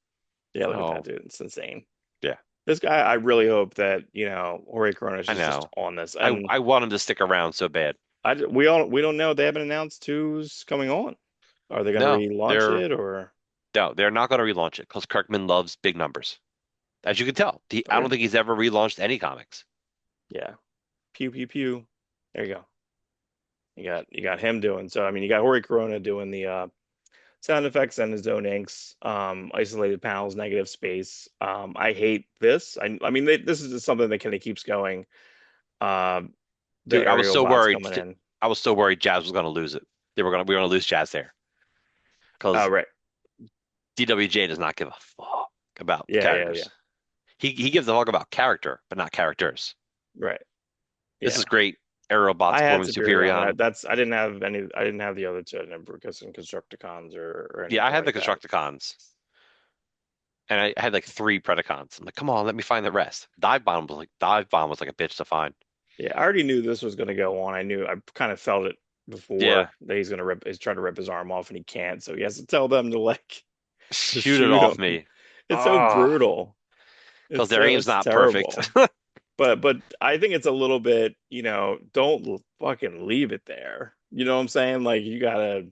Yeah, look at that no, dude. It's insane. yeah, This guy, I really hope that Jorge Coronas I is just know. on this, I and I want him to stick around so bad. we don't know. They haven't announced who's coming on. Are they going to No, relaunch it or? they're not going to relaunch it because Kirkman loves big numbers. As you can tell, I don't Okay. think he's ever relaunched any comics. Yeah. Pew pew pew. There you go. You got him doing so. I mean, you got Hori Corona doing the sound effects and his own inks, isolated panels, negative space. I hate this. I mean, this is just something that kind of keeps going. Um, the Dude, aerial bots coming in. I was so worried Jazz was going to lose it. We were going to lose Jazz there because Right. DWJ does not give a fuck about Yeah, yeah, yeah. characters. He gives a fuck about character, but not characters. Right. This Yeah. is great. Aerobots I had forming Superion. Superion. I didn't have any. I didn't have the other two. I never because in Constructicons or Yeah, I anything had the like that. Constructicons. and I had like three Predacons. I'm like, come on, let me find the rest. Dive Bomb was like a bitch to find. Yeah, I already knew this was going to go on. I kind of felt it Yeah, before that he's trying to rip his arm off and he can't, so he has to tell them to like just shoot it shoot off him. me. It's so Oh, brutal. because their aim's It's not perfect. terrible. But I think it's a little bit, don't fucking leave it there. You know what I'm saying? Like you gotta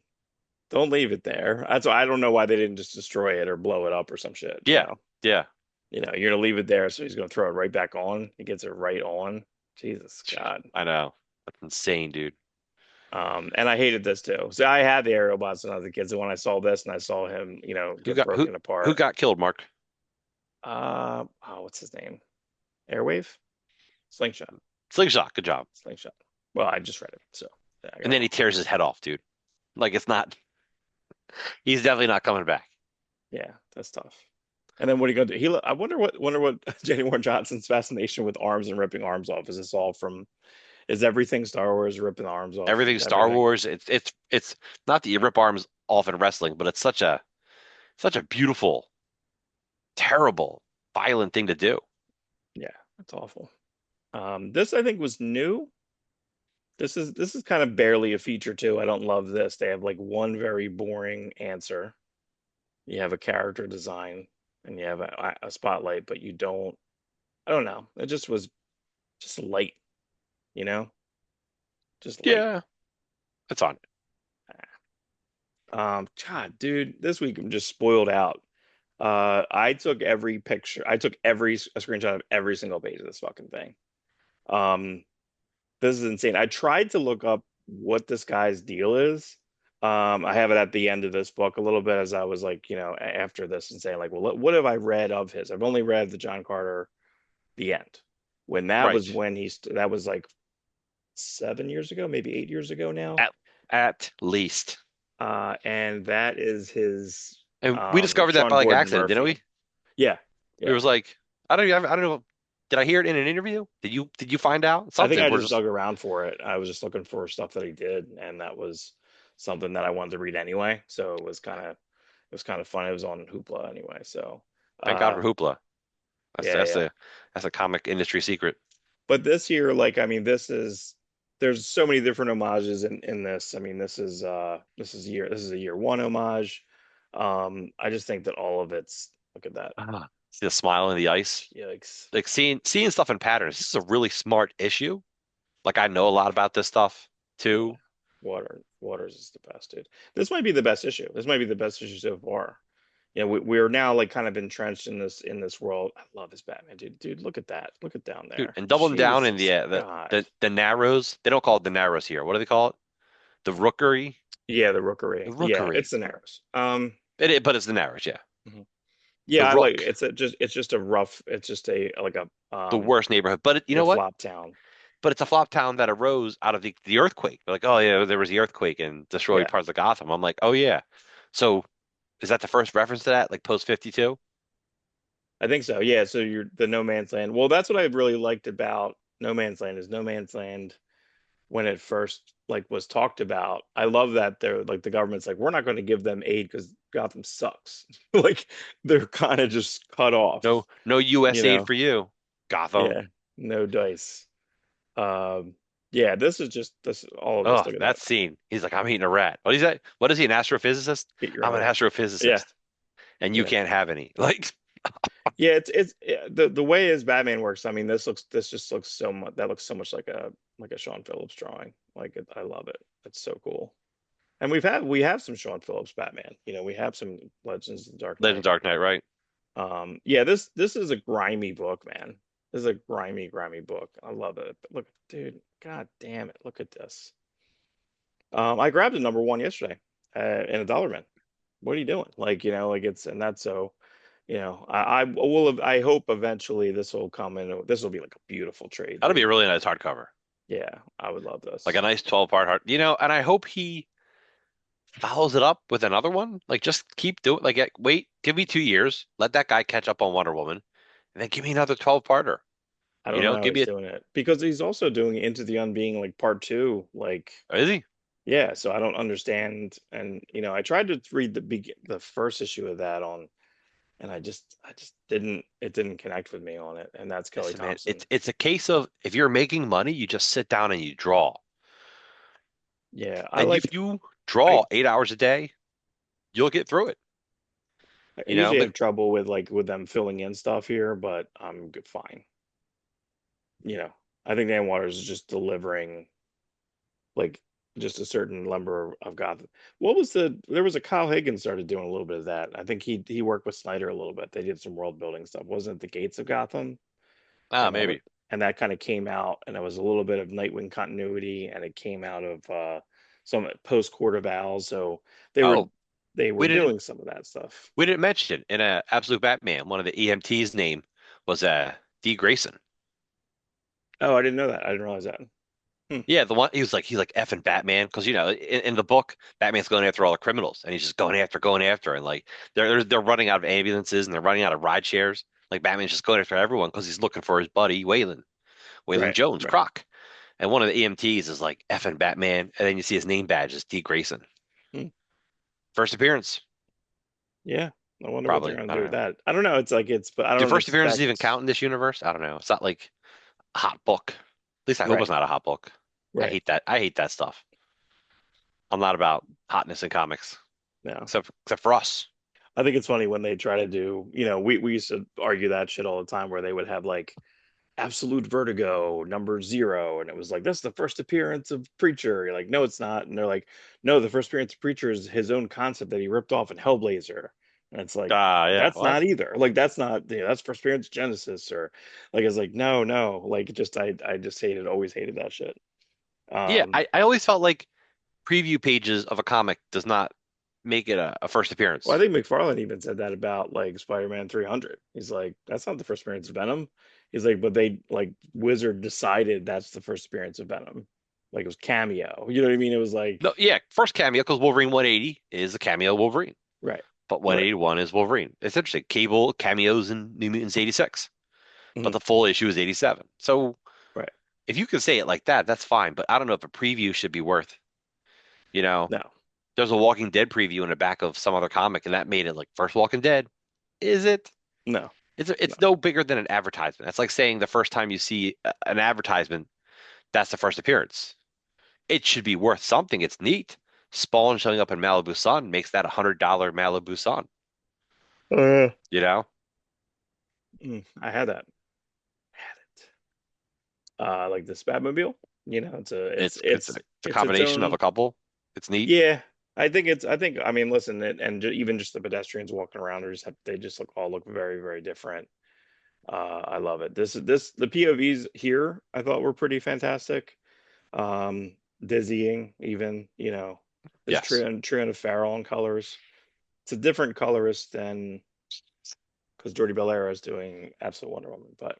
don't leave it there. That's why I don't know why they didn't just destroy it or blow it up or some shit. Yeah, yeah, You're gonna leave it there, so he's gonna throw it right back on. He gets it right on. Jesus God. I know. That's insane, dude. And I hated this too. So I had the aerial bots when I was a kid. So when I saw this and I saw him, Who get got who broken who apart. got killed, Mark? What's his name? Airwave? Slingshot. Slingshot. Good job. Slingshot. Well, I just read it, so yeah, I And got it then he wrong. tears his head off, dude. Like it's not. He's definitely not coming back. Yeah, that's tough. And then what are you gonna do? I wonder what Jenny Warren Johnson's fascination with arms and ripping arms off is. This all from is everything Star Wars ripping arms off Everything Star everything? Wars. It's not that you rip arms off in wrestling, but it's such a beautiful, terrible, violent thing to do. Yeah, that's awful. This I think was new. This is kind of barely a feature too. I don't love this. They have like one very boring answer. You have a character design and you have a spotlight, but you don't. I don't know. It just was just light, you know, just light. Yeah, it's on. God, dude, this week I'm just spoiled out. I took every picture. I took a screenshot of every single page of this fucking thing. Um, this is insane. I tried to look up what this guy's deal is. I have it at the end of this book a little bit as I was like, after this and saying like, well, what have I read of his? I've only read the John Carter, the end. When that was Right. when that was like 7 years ago, maybe 8 years ago now. At at least. And that is his And we discovered that by Sean like Gordon accident, didn't Murphy. we? Yeah, It yeah. was like I don't know. Did I hear it in an interview? Did you find out I think something? I We're just just dug around for it. I was just looking for stuff that he did, and that was something that I wanted to read anyway. So it was kind of fun. It was on Hoopla anyway. So thank God uh for Hoopla. That's yeah, that's yeah. a that's a comic industry secret. But this year, like, I mean, there's so many different homages in this. I mean, this is a year one homage. I just think that all of it's look at that. See the smile in the ice. Yikes. Like seeing stuff in patterns. This is a really smart issue. Like I know a lot about this stuff Yeah. too. Waters is the best, dude. This might be the best issue. This might be the best issue so far. We're now like kind of entrenched in this world. I love this Batman, dude. Dude, look at that. Look at down Dude, there. and doubling down in Jesus the God. the narrows. They don't call it the narrows here. What do they call it? The rookery. Yeah, the The Rookery. Yeah, rookery. it's the Narrows. But it's the narrows, yeah. Mhm. The Yeah, I like rook. it's just a rough. It's just a like a The worst neighborhood. But you like a know what? flop town. But it's a flop town that arose out of the earthquake. They're like, oh yeah, there was the earthquake and destroyed Yeah, parts of Gotham. I'm like, oh yeah. So is that the first reference to that? Like post 52? I think so. Yeah, so you're the No Man's Land. Well, that's what I really liked about No Man's Land is No Man's Land when it first like was talked about. I love that they're like the government's like we're not going to give them aid because Gotham sucks. Like they're kind of just cut off. No You US aid know? for you, Gotham. Yeah, no dice. Yeah, this all of this. Oh, Look at that. that scene. He's like, I'm eating a rat. What is that? What is he, an astrophysicist? Get your I'm an own. Yeah, astrophysicist, and you yeah, can't have any. Like, yeah. The way his Batman works. I mean, this just looks so much. That looks so much like a Sean Phillips drawing. I love it. It's so cool. And we have some Sean Phillips Batman. We have some Legends of the Dark Legend Knight. Dark Knight, right? Yeah, this is a grimy book, man. This is a grimy book. I love it. But look, dude, god damn it. Look at this. I grabbed a number one yesterday in a dollar bin. What are you doing? Like, like it's and that's so, I hope eventually this will come in. This will be like a beautiful trade, That'll be a dude. really nice hardcover. Yeah, I would love Like a this. nice 12 part hard. And I hope he follows it up with another one. Like, just keep doing, like, wait, give me 2 years. Let that guy catch up on Wonder Woman, and then give me another 12-parter. I don't know how Give he's me doing it because he's also doing Into the Unbeing like part two. Like, is he? yeah, so I don't understand. And I tried to read the first issue of that on and I just didn't it didn't connect with me on it, and that's Kelly Listen, man, Thompson. it's a case of if you're making money, you just sit down and you draw. Yeah, And if you draw I 8 hours a day, you'll get through it. I You know, usually but have trouble with with them filling in stuff here, but I'm good, fine. You know, I think Dan Waters is just delivering like just a certain number of Gotham. What was there was a Kyle Higgins started doing a little bit of that. I think he worked with Snyder a little bit. They did some world building stuff. Wasn't it the Gates of Gotham? And maybe. that kind of came out, and it was a little bit of Nightwing continuity, and it came out of some post Court of Owls. So they were Oh, they were we didn't doing some of that stuff. we didn't mention it in Absolute Batman. One of the EMT's name was D. Grayson. Oh, I didn't know that. I didn't realize that. Hmm. Yeah, the one he's like effing Batman because in the book Batman's going after all the criminals and he's just going after and like they're running out of ambulances and they're running out of ride shares. Like Batman's just going after everyone because he's looking for his buddy Waylon Right, Jones, right. Croc. And one of the EMTs is like effing Batman, and then you see his name badge is D. Grayson. Hmm. First appearance, Yeah. I wonder what they're probably. gonna I do don't with know. that. I don't know. It's like but I Do don't first appearances even expect. count in this universe? I don't know. It's not like a hot book. At least I hope it's Right, not a hot book. I right. hate that. I hate that stuff. I'm not about hotness in comics, No. except for us. I think it's funny when they try to do, we used to argue that shit all the time where they would have like absolute vertigo number 0, and it was like that's the first appearance of Preacher. You're like, no, it's not. And they're like, no, the first appearance of Preacher is his own concept that he ripped off in Hellblazer. And it's like, Ah, yeah. that's What? not either. Like that's not, that's first appearance of Genesis, or like it's like, no, no. Like just I just always hated that shit. Yeah, Um I always felt like preview pages of a comic does not make it a first Well, I appearance. think McFarlane even said that about like Spider-Man 300. He's like, that's not the first appearance of Venom. He's like, but they like Wizard decided that's the first appearance of Venom. Like it was cameo. You know what I mean? It was like, No, yeah, first cameo because Wolverine 180 is a cameo of Wolverine, right, but right. 181 is Wolverine. It's interesting. Cable cameos in New Mutants 86, but Mhm. the full issue is 87. So Right. if you can say it like that, that's fine. But I don't know if a preview should be worth, you know, No, there's a Walking Dead preview in the back of some other comic, and that made it like first Walking Dead. Is it? no, no. It's no bigger than an advertisement. That's like saying the first time you see an advertisement, that's the first appearance. It should be worth something. It's neat. Spawn showing up in Malibu Sun makes that $100 Malibu Sun. Uh, You know, I had that. Had it. Like this Batmobile. It's a, it's a it's its combination of a own. couple. It's neat. Yeah, I think. I mean, listen, even just the pedestrians walking around, they just look very, very different. I love it. The POVs here I thought were pretty fantastic. Dizzying even, there's Yes. Triana Farrell in colors. It's a different colorist than because Jordi Belair is doing Absolute Wonder Woman, but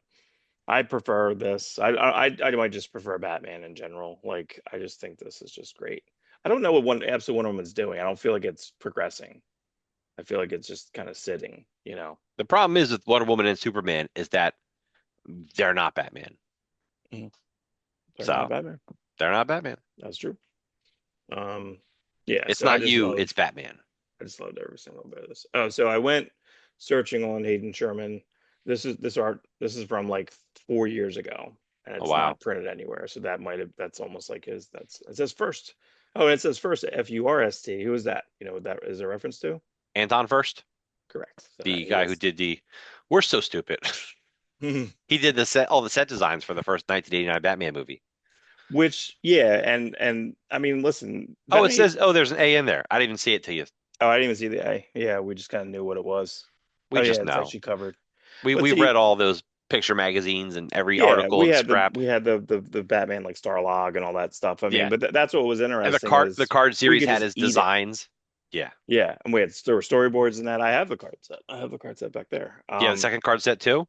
I prefer this. I might just prefer Batman in general. Like I just think this is just great. I don't know what one Absolute Wonder Woman's doing. I don't feel like it's progressing. I feel like it's just kind of sitting. The problem is with Wonder Woman and Superman is that they're not Batman. Mhm. They're not So Batman. they're not Batman. That's true. Um, yeah, It's so not you, it's Batman. I just loved every single bit of this. Oh, so I went searching on Hayden Sherman. This is from like 4 years ago, and Oh it's wow. not printed anywhere. So that's almost like it says first. Oh, and it says first FURST. Who is that? You know what that is a reference to? Anton first, Correct. So the he guy who is. did the We're so stupid. He did all the set designs for the first 1989 Batman movie. Which, yeah, and I mean, listen, Oh, that it made. says there's an A in there. I didn't even see it till you. Oh, I didn't even see the A. Yeah, we just kind of knew what it was. We Oh yeah, just it's know. actually covered. We But we see, read all those picture magazines and every yeah, article and scrap. we had the Batman like Starlog and all that stuff. I mean, Yeah. but that's what was And interesting the is card we series could had just his eat it. designs. Yeah. Yeah, and there were storyboards and that. I have the card set. I have the card set back there. Yeah, the second card set too.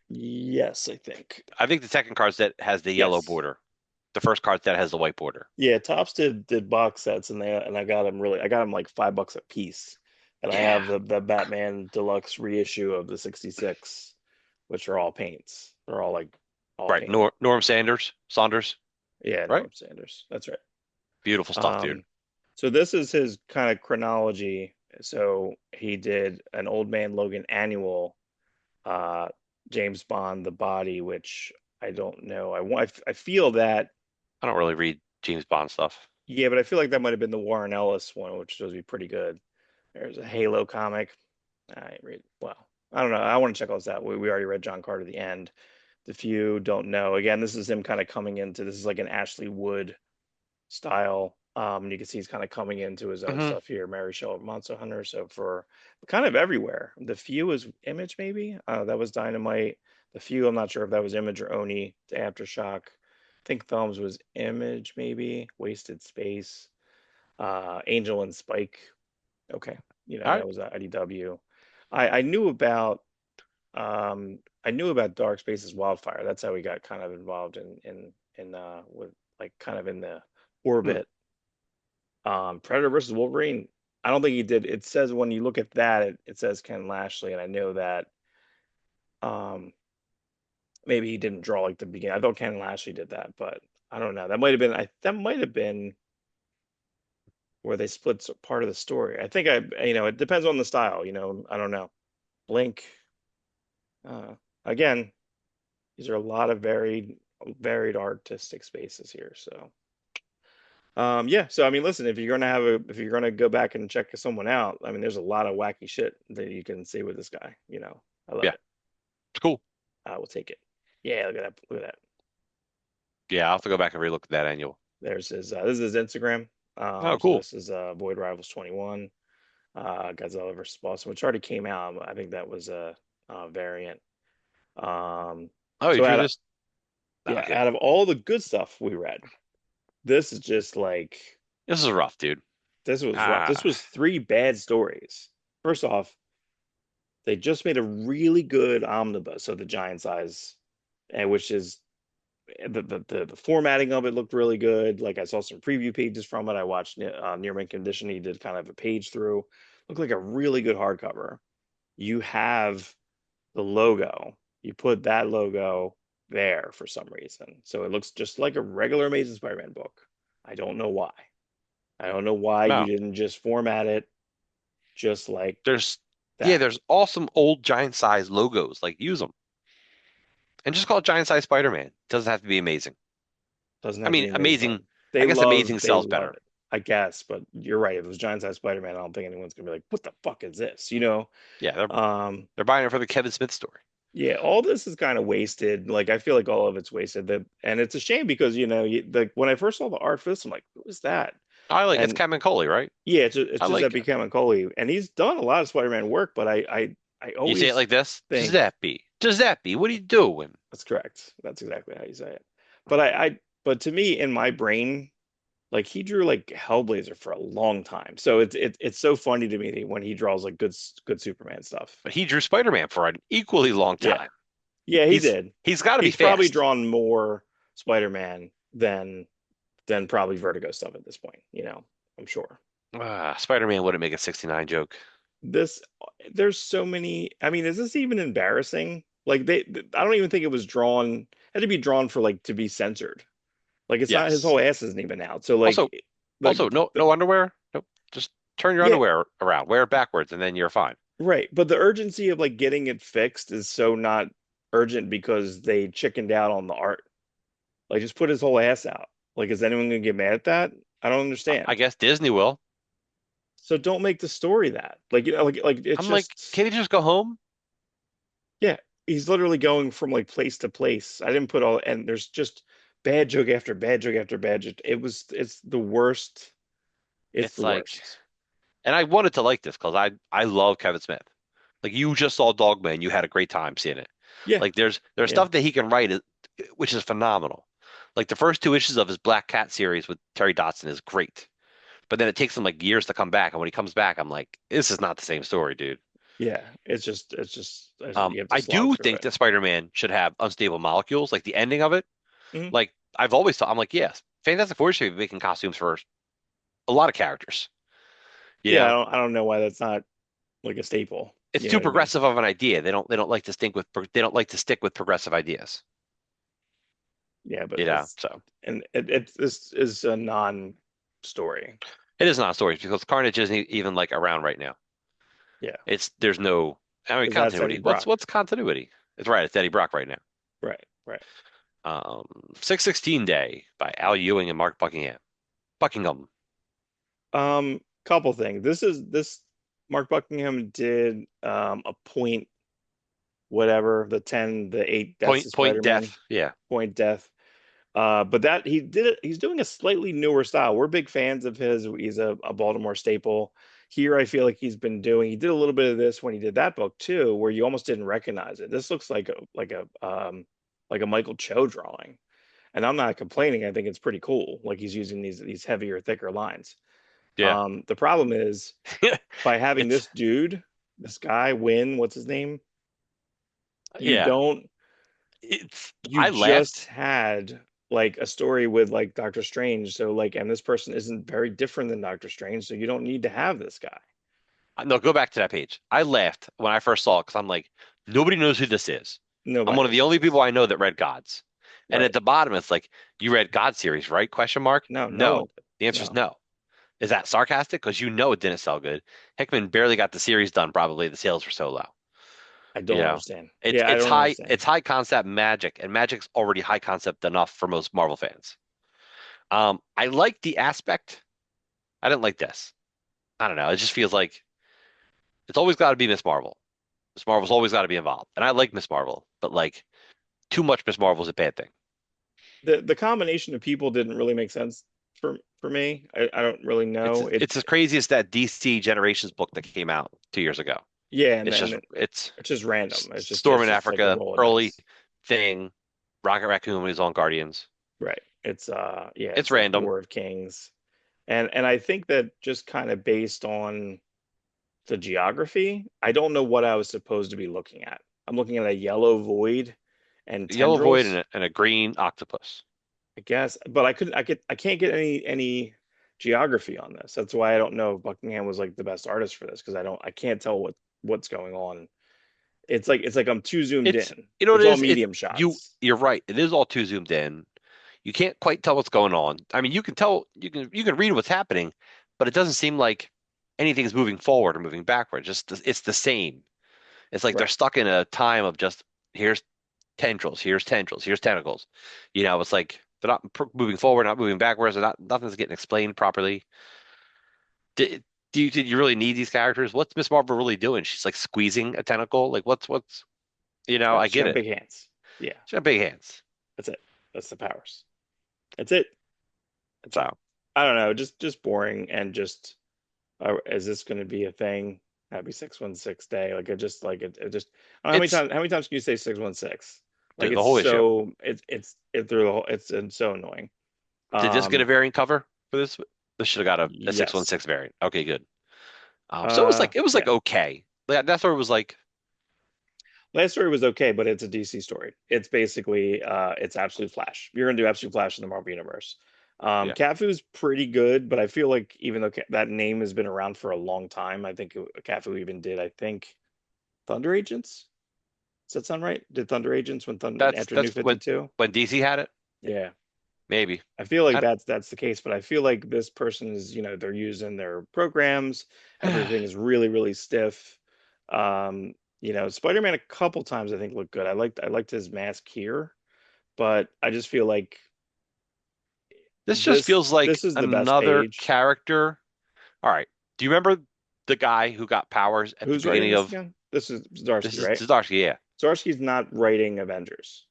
Yes, I think. I think the second card set has the yellow Yes. border. The first card set has the white border. Yeah, Topps did box sets, and I got them like $5 a piece, and I Yeah. have the Batman Deluxe reissue of the '66, which are all paints. They're all like all Right. painted. Norm Saunders, Yeah, right? Norm Sanders. That's right. Beautiful stuff, dude. Um, so this is his kind of chronology. So he did an Old Man Logan annual, uh, James Bond: The Body, which I don't know. I feel that, I don't really read James Bond stuff. yeah, but I feel like that might have been the Warren Ellis one, which was supposed to be pretty good. There's a Halo comic. I read well. I don't know. I want to check all this out. We already read John Carter: The End. If you don't know, again, this is him kind of coming into this is like an Ashley Wood style. And you can see he's kind of coming into his own Hmm. stuff here. Mary Shelley, Monster Hunter. So for kind of everywhere. The Few is Image, maybe. That was Dynamite. The Few, I'm not sure if that was Image or Oni. The Aftershock. I think Thumbs was Image, maybe. Wasted Space. Angel and Spike. Okay, All right. that was IDW. I knew about I knew about Dark Spaces Wildfire. That's how we got kind of involved in with like kind of in the Hmm. orbit. Predator versus Wolverine. I don't think he did. It says when you look at that, it says Ken Lashley, and I know that um maybe he didn't draw like the beginning. I thought Ken Lashley did that, but I don't know. That might have been where they split part of the story. I think it depends on the style. I don't know. Blink. Uh, Again, these are a lot of varied artistic spaces here. So, yeah. So, I mean, listen, if you're gonna go back and check someone out, I mean, there's a lot of wacky shit that you can see with this guy. I love Yeah, it. it's cool. I will take it. Yeah, look at that. Look at that. Yeah, I'll have to go back and relook at that annual. There's this is his Instagram. Oh, So cool. this is Void Rivals 21, Godzilla versus Boston, which already came out. I think that was a variant. Um, Oh, you so drew this? yeah, Okay. out of all the good stuff we read, this is just like This is rough, dude. this was rough. This Ah, was three bad stories. First off, they just made a really good omnibus of the giant size, and which is the formatting of it looked really good. Like I saw some preview pages from it. I watched Near Mint Condition. He did kind of a page through. Looked like a really good hardcover. You have the logo. You put that logo there for some reason. So it looks just like a regular Amazing Spider-Man book. I don't know why. I don't know why you no. didn't just format it just like There's yeah, that. there's awesome old giant size logos. Like use them and just call it giant size Spider-Man. Doesn't have to be amazing. Doesn't I have to mean, be amazing. amazing. I guess amazing They sells love better. it. I guess, but you're right. If it was Giant Size Spider-Man, I don't think anyone's gonna be like, "What the fuck is this?" Yeah, Um, they're buying it for the Kevin Smith story. yeah, all this is kind of wasted. Like I feel like all of it's wasted. And it's a shame because when I first saw the art for this, I'm like, "Who is that?" I like it's And Kevin Coley, right? yeah, it's I like Giuseppe it. Camuncoli, and he's done a lot of Spider-Man work, but I You say it always like this? think Giuseppe. Giuseppe, what are you doing? that's correct. That's exactly how you say it. But but to me, in my brain, like he drew like Hellblazer for a long time. So it's so funny to me when he draws like good Superman stuff. But he drew Spider-Man for an equally long Yeah. time. Yeah, he He's did. he's got to be He's probably fast. drawn more Spider-Man than probably Vertigo stuff at this point. I'm sure. Spider-Man wouldn't make a 69 joke. This there's so many. I mean, is this even embarrassing? Like I don't even think it was drawn had to be drawn for like to be censored. Like it's not his Yes. whole ass isn't even out. So Also, like no underwear. Nope. Just turn your yeah, underwear around, wear it backwards, and then you're fine. right. But the urgency of like getting it fixed is so not urgent because they chickened out on the art. Like just put his whole ass out. Like is anyone gonna get mad at that? I don't I understand. guess Disney will. So don't make the story that. Like it's I'm like, just can he just go home? yeah, he's literally going from like place to place. I didn't put all and there's just bad joke after bad joke after bad joke. It's the worst. It's It's the like, worst. and I wanted to like this because I love Kevin Smith. Like you just saw Dogma and you had a great time seeing it. Yeah, Like there's yeah, stuff that he can write, which is phenomenal. Like the first two issues of his Black Cat series with Terry Dotson is great. But then it takes him like years to come back, and when he comes back, I'm like, this is not the same story, dude. yeah. You have to I slog do through think it. that Spider-Man should have unstable molecules, like the ending of it. Mhm. Like I've always thought, I'm like, yes, Fantastic Four should be making costumes for a lot of characters. You Yeah, know, I don't know why that's not like a staple. it's You know too what I mean? progressive of an idea. They don't like to they don't like to stick with progressive ideas. Yeah, but You know, it's so and it this is a non-story. it is not stories because Carnage isn't even like around right now. Yeah, There's no, I mean, because that's Eddie continuity. What's Brock. continuity? It's right. It's Eddie Brock right now. Right, right. 616 Day by Al Ewing and Mark Buckingham. Buckingham. Couple things. This Mark Buckingham did a point whatever, the 10, the 8 deaths of Point Spider-Man, death. Yeah. point death. But that he did it, he's doing a slightly newer style. We're big fans of his. He's a Baltimore staple. Here, I feel like he did a little bit of this when he did that book too, where you almost didn't recognize it. This looks like a Michael Cho drawing. And I'm not complaining. I think it's pretty cool. Like he's using these heavier, thicker lines. Yeah. The problem is by having It's, this guy win, what's his name? You yeah. don't you I just laughed. had like a story with like Doctor Strange, so like, and this person isn't very different than Doctor Strange, so you don't need to have this guy. No, go back to that page. I laughed when I first saw it because I'm like, nobody knows who this is. I'm Nobody one of knows the who this only people is. I know that read Gods. And at Right. the bottom, it's like, you read God series, right? Question mark. No, no one No. did. The answer is No, no. Is that sarcastic? Because you know it didn't sell good. Hickman barely got the series done, probably. The sales were so low. I You don't know, understand. Yeah, I don't it's understand. high concept magic, and magic's already high concept enough for most Marvel fans. I like the aspect. I didn't like this. I don't know. It just feels like it's always got to be Miss Marvel. Miss Marvel's always got to be involved. And I like Miss Marvel, but like too much Miss Marvel is a bad thing. The combination of people didn't really make sense for me. I don't really know. It's as crazy as that DC Generations book that came out 2 years ago. Yeah, It's and just it's it's just random. Storm It's in just like a Africa, early Rolodex. thing, Rocket Raccoon when he's on Guardians. Right. It's yeah, It's it's like random. War of Kings. And I think that just kind of based on the geography, I don't know what I was supposed to be looking at. I'm looking at a yellow void and Yellow Void and tendrils, and a green octopus. I guess, but I can't get any geography on this. That's why I don't know if Buckingham was like the best artist for this because I can't tell what's going on. It's like I'm too zoomed It's in. you know what It's it all is? medium shots. You're right. It is all too zoomed in. You can't quite tell what's going on. I mean, you can tell you can read what's happening, but it doesn't seem like anything's moving forward or moving backward. It's the same. It's like they're Right. stuck in a time of just here's tendrils, here's tentacles. It's like they're not moving forward, not moving backwards, and nothing's getting explained properly. Did, did you really need these characters? What's Miss Marvel really doing? She's like squeezing a tentacle. Like what's I She's get got it. big hands. Yeah, She got big hands. that's it. That's the powers. That's it. That's it. So I don't know, just boring and just is this going to be a thing? Happy 616 day. Like it just I don't know it's how many times can you say 616? Like the whole issue. it's so annoying. Did this get a Um variant cover for this? This should have got a yes. 616 variant. Okay, good. So it was like Yeah. okay. Like, that's where it was like, Last story was okay, but it's a DC story. It's basically it's Absolute Flash. You're gonna do Absolute Flash in the Marvel Universe. yeah, Cafu's pretty good, but I feel like even though that name has been around for a long time, I think Cafu even did, I think, Thunder Agents. Does that sound right? Did Thunder Agents when Thunder that's after New that's when 52? when DC had it. Yeah. Maybe. I feel like I, that's the case, but I feel like this person is, they're using their programs. Everything is really, really stiff. Spider-Man a couple times I think looked good. I liked his mask here, but I just feel like this just this feels like this is the best another page. character. All right. Do you remember the guy who got powers at the Who's writing beginning this of again? This is this Zdarsky, is right? Zdarsky? Yeah. Zdarsky's not writing Avengers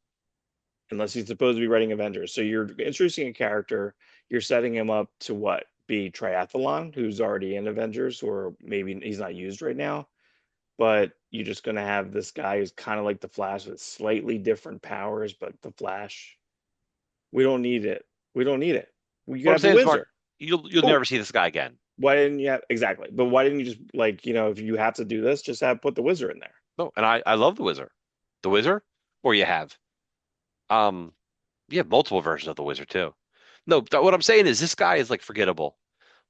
unless he's supposed to be writing Avengers. So you're introducing a character, you're setting him up to what? Be Triathlon, who's already in Avengers, or maybe he's not used right now, but you're just going to have this guy who's kind of like the Flash with slightly different powers, but the Flash, we don't need it. We don't need it. We could What I'm have the saying is, Mark, Wizard. you'll Oh, never see this guy again. why didn't you have, exactly? But why didn't you just like, if you have to do this, just have put the Wizard in there? No, and I love the Wizard. The Wizard, or um you have multiple versions of the Wizard too. No, what I'm saying is this guy is like forgettable.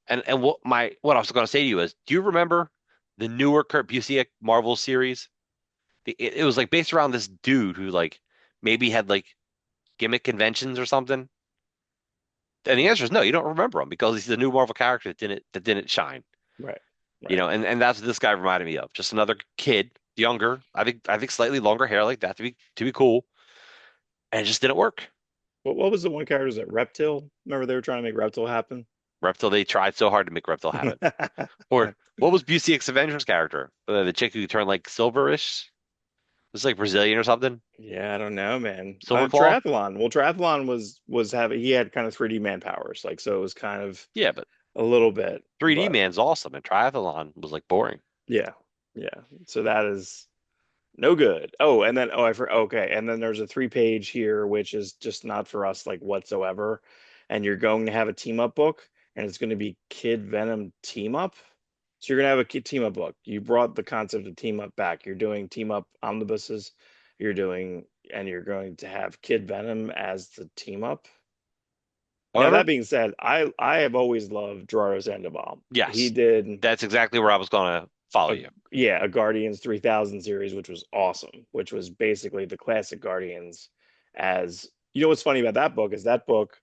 And what I was going to say to you is, do you remember the newer Kurt Busiek Marvel series? It was like based around this dude who like maybe had like gimmick conventions or something. And the answer is no, you don't remember him because he's the new Marvel character that didn't shine. Right. right. And that's what this guy reminded me of. Just another kid, younger. I think slightly longer hair like that to be cool, and it just didn't work. What was the one character? Was it Reptile? Remember they were trying to make Reptile happen? Reptile, they tried so hard to make Reptile happen. Or what was Busiek's Avengers character? The chick who turned like silverish? Was like Brazilian or something? Yeah, I don't know, man. Silverclaw? Triathlon. Well, Triathlon was having he had kind of 3D man powers, like so it was kind of Yeah, but a little bit, 3D but Man's awesome, and Triathlon was like boring. yeah, yeah. So that is no good. Oh, and then I for okay, and then there's a 3 page here which is just not for us like whatsoever. And you're going to have a team up book, and it's going to be Kid Venom team up. So you're gonna have a kid team up book. You brought the concept of team up back. You're doing team up omnibuses. You're doing, and you're going to have Kid Venom as the team up. Now that However, being said, I have always loved Gerardo Sandoval. He yes, did that's exactly where I was gonna follow a you. yeah, a Guardians 3000 series, which was awesome, which was basically the classic Guardians. As you know, what's funny about that book is that book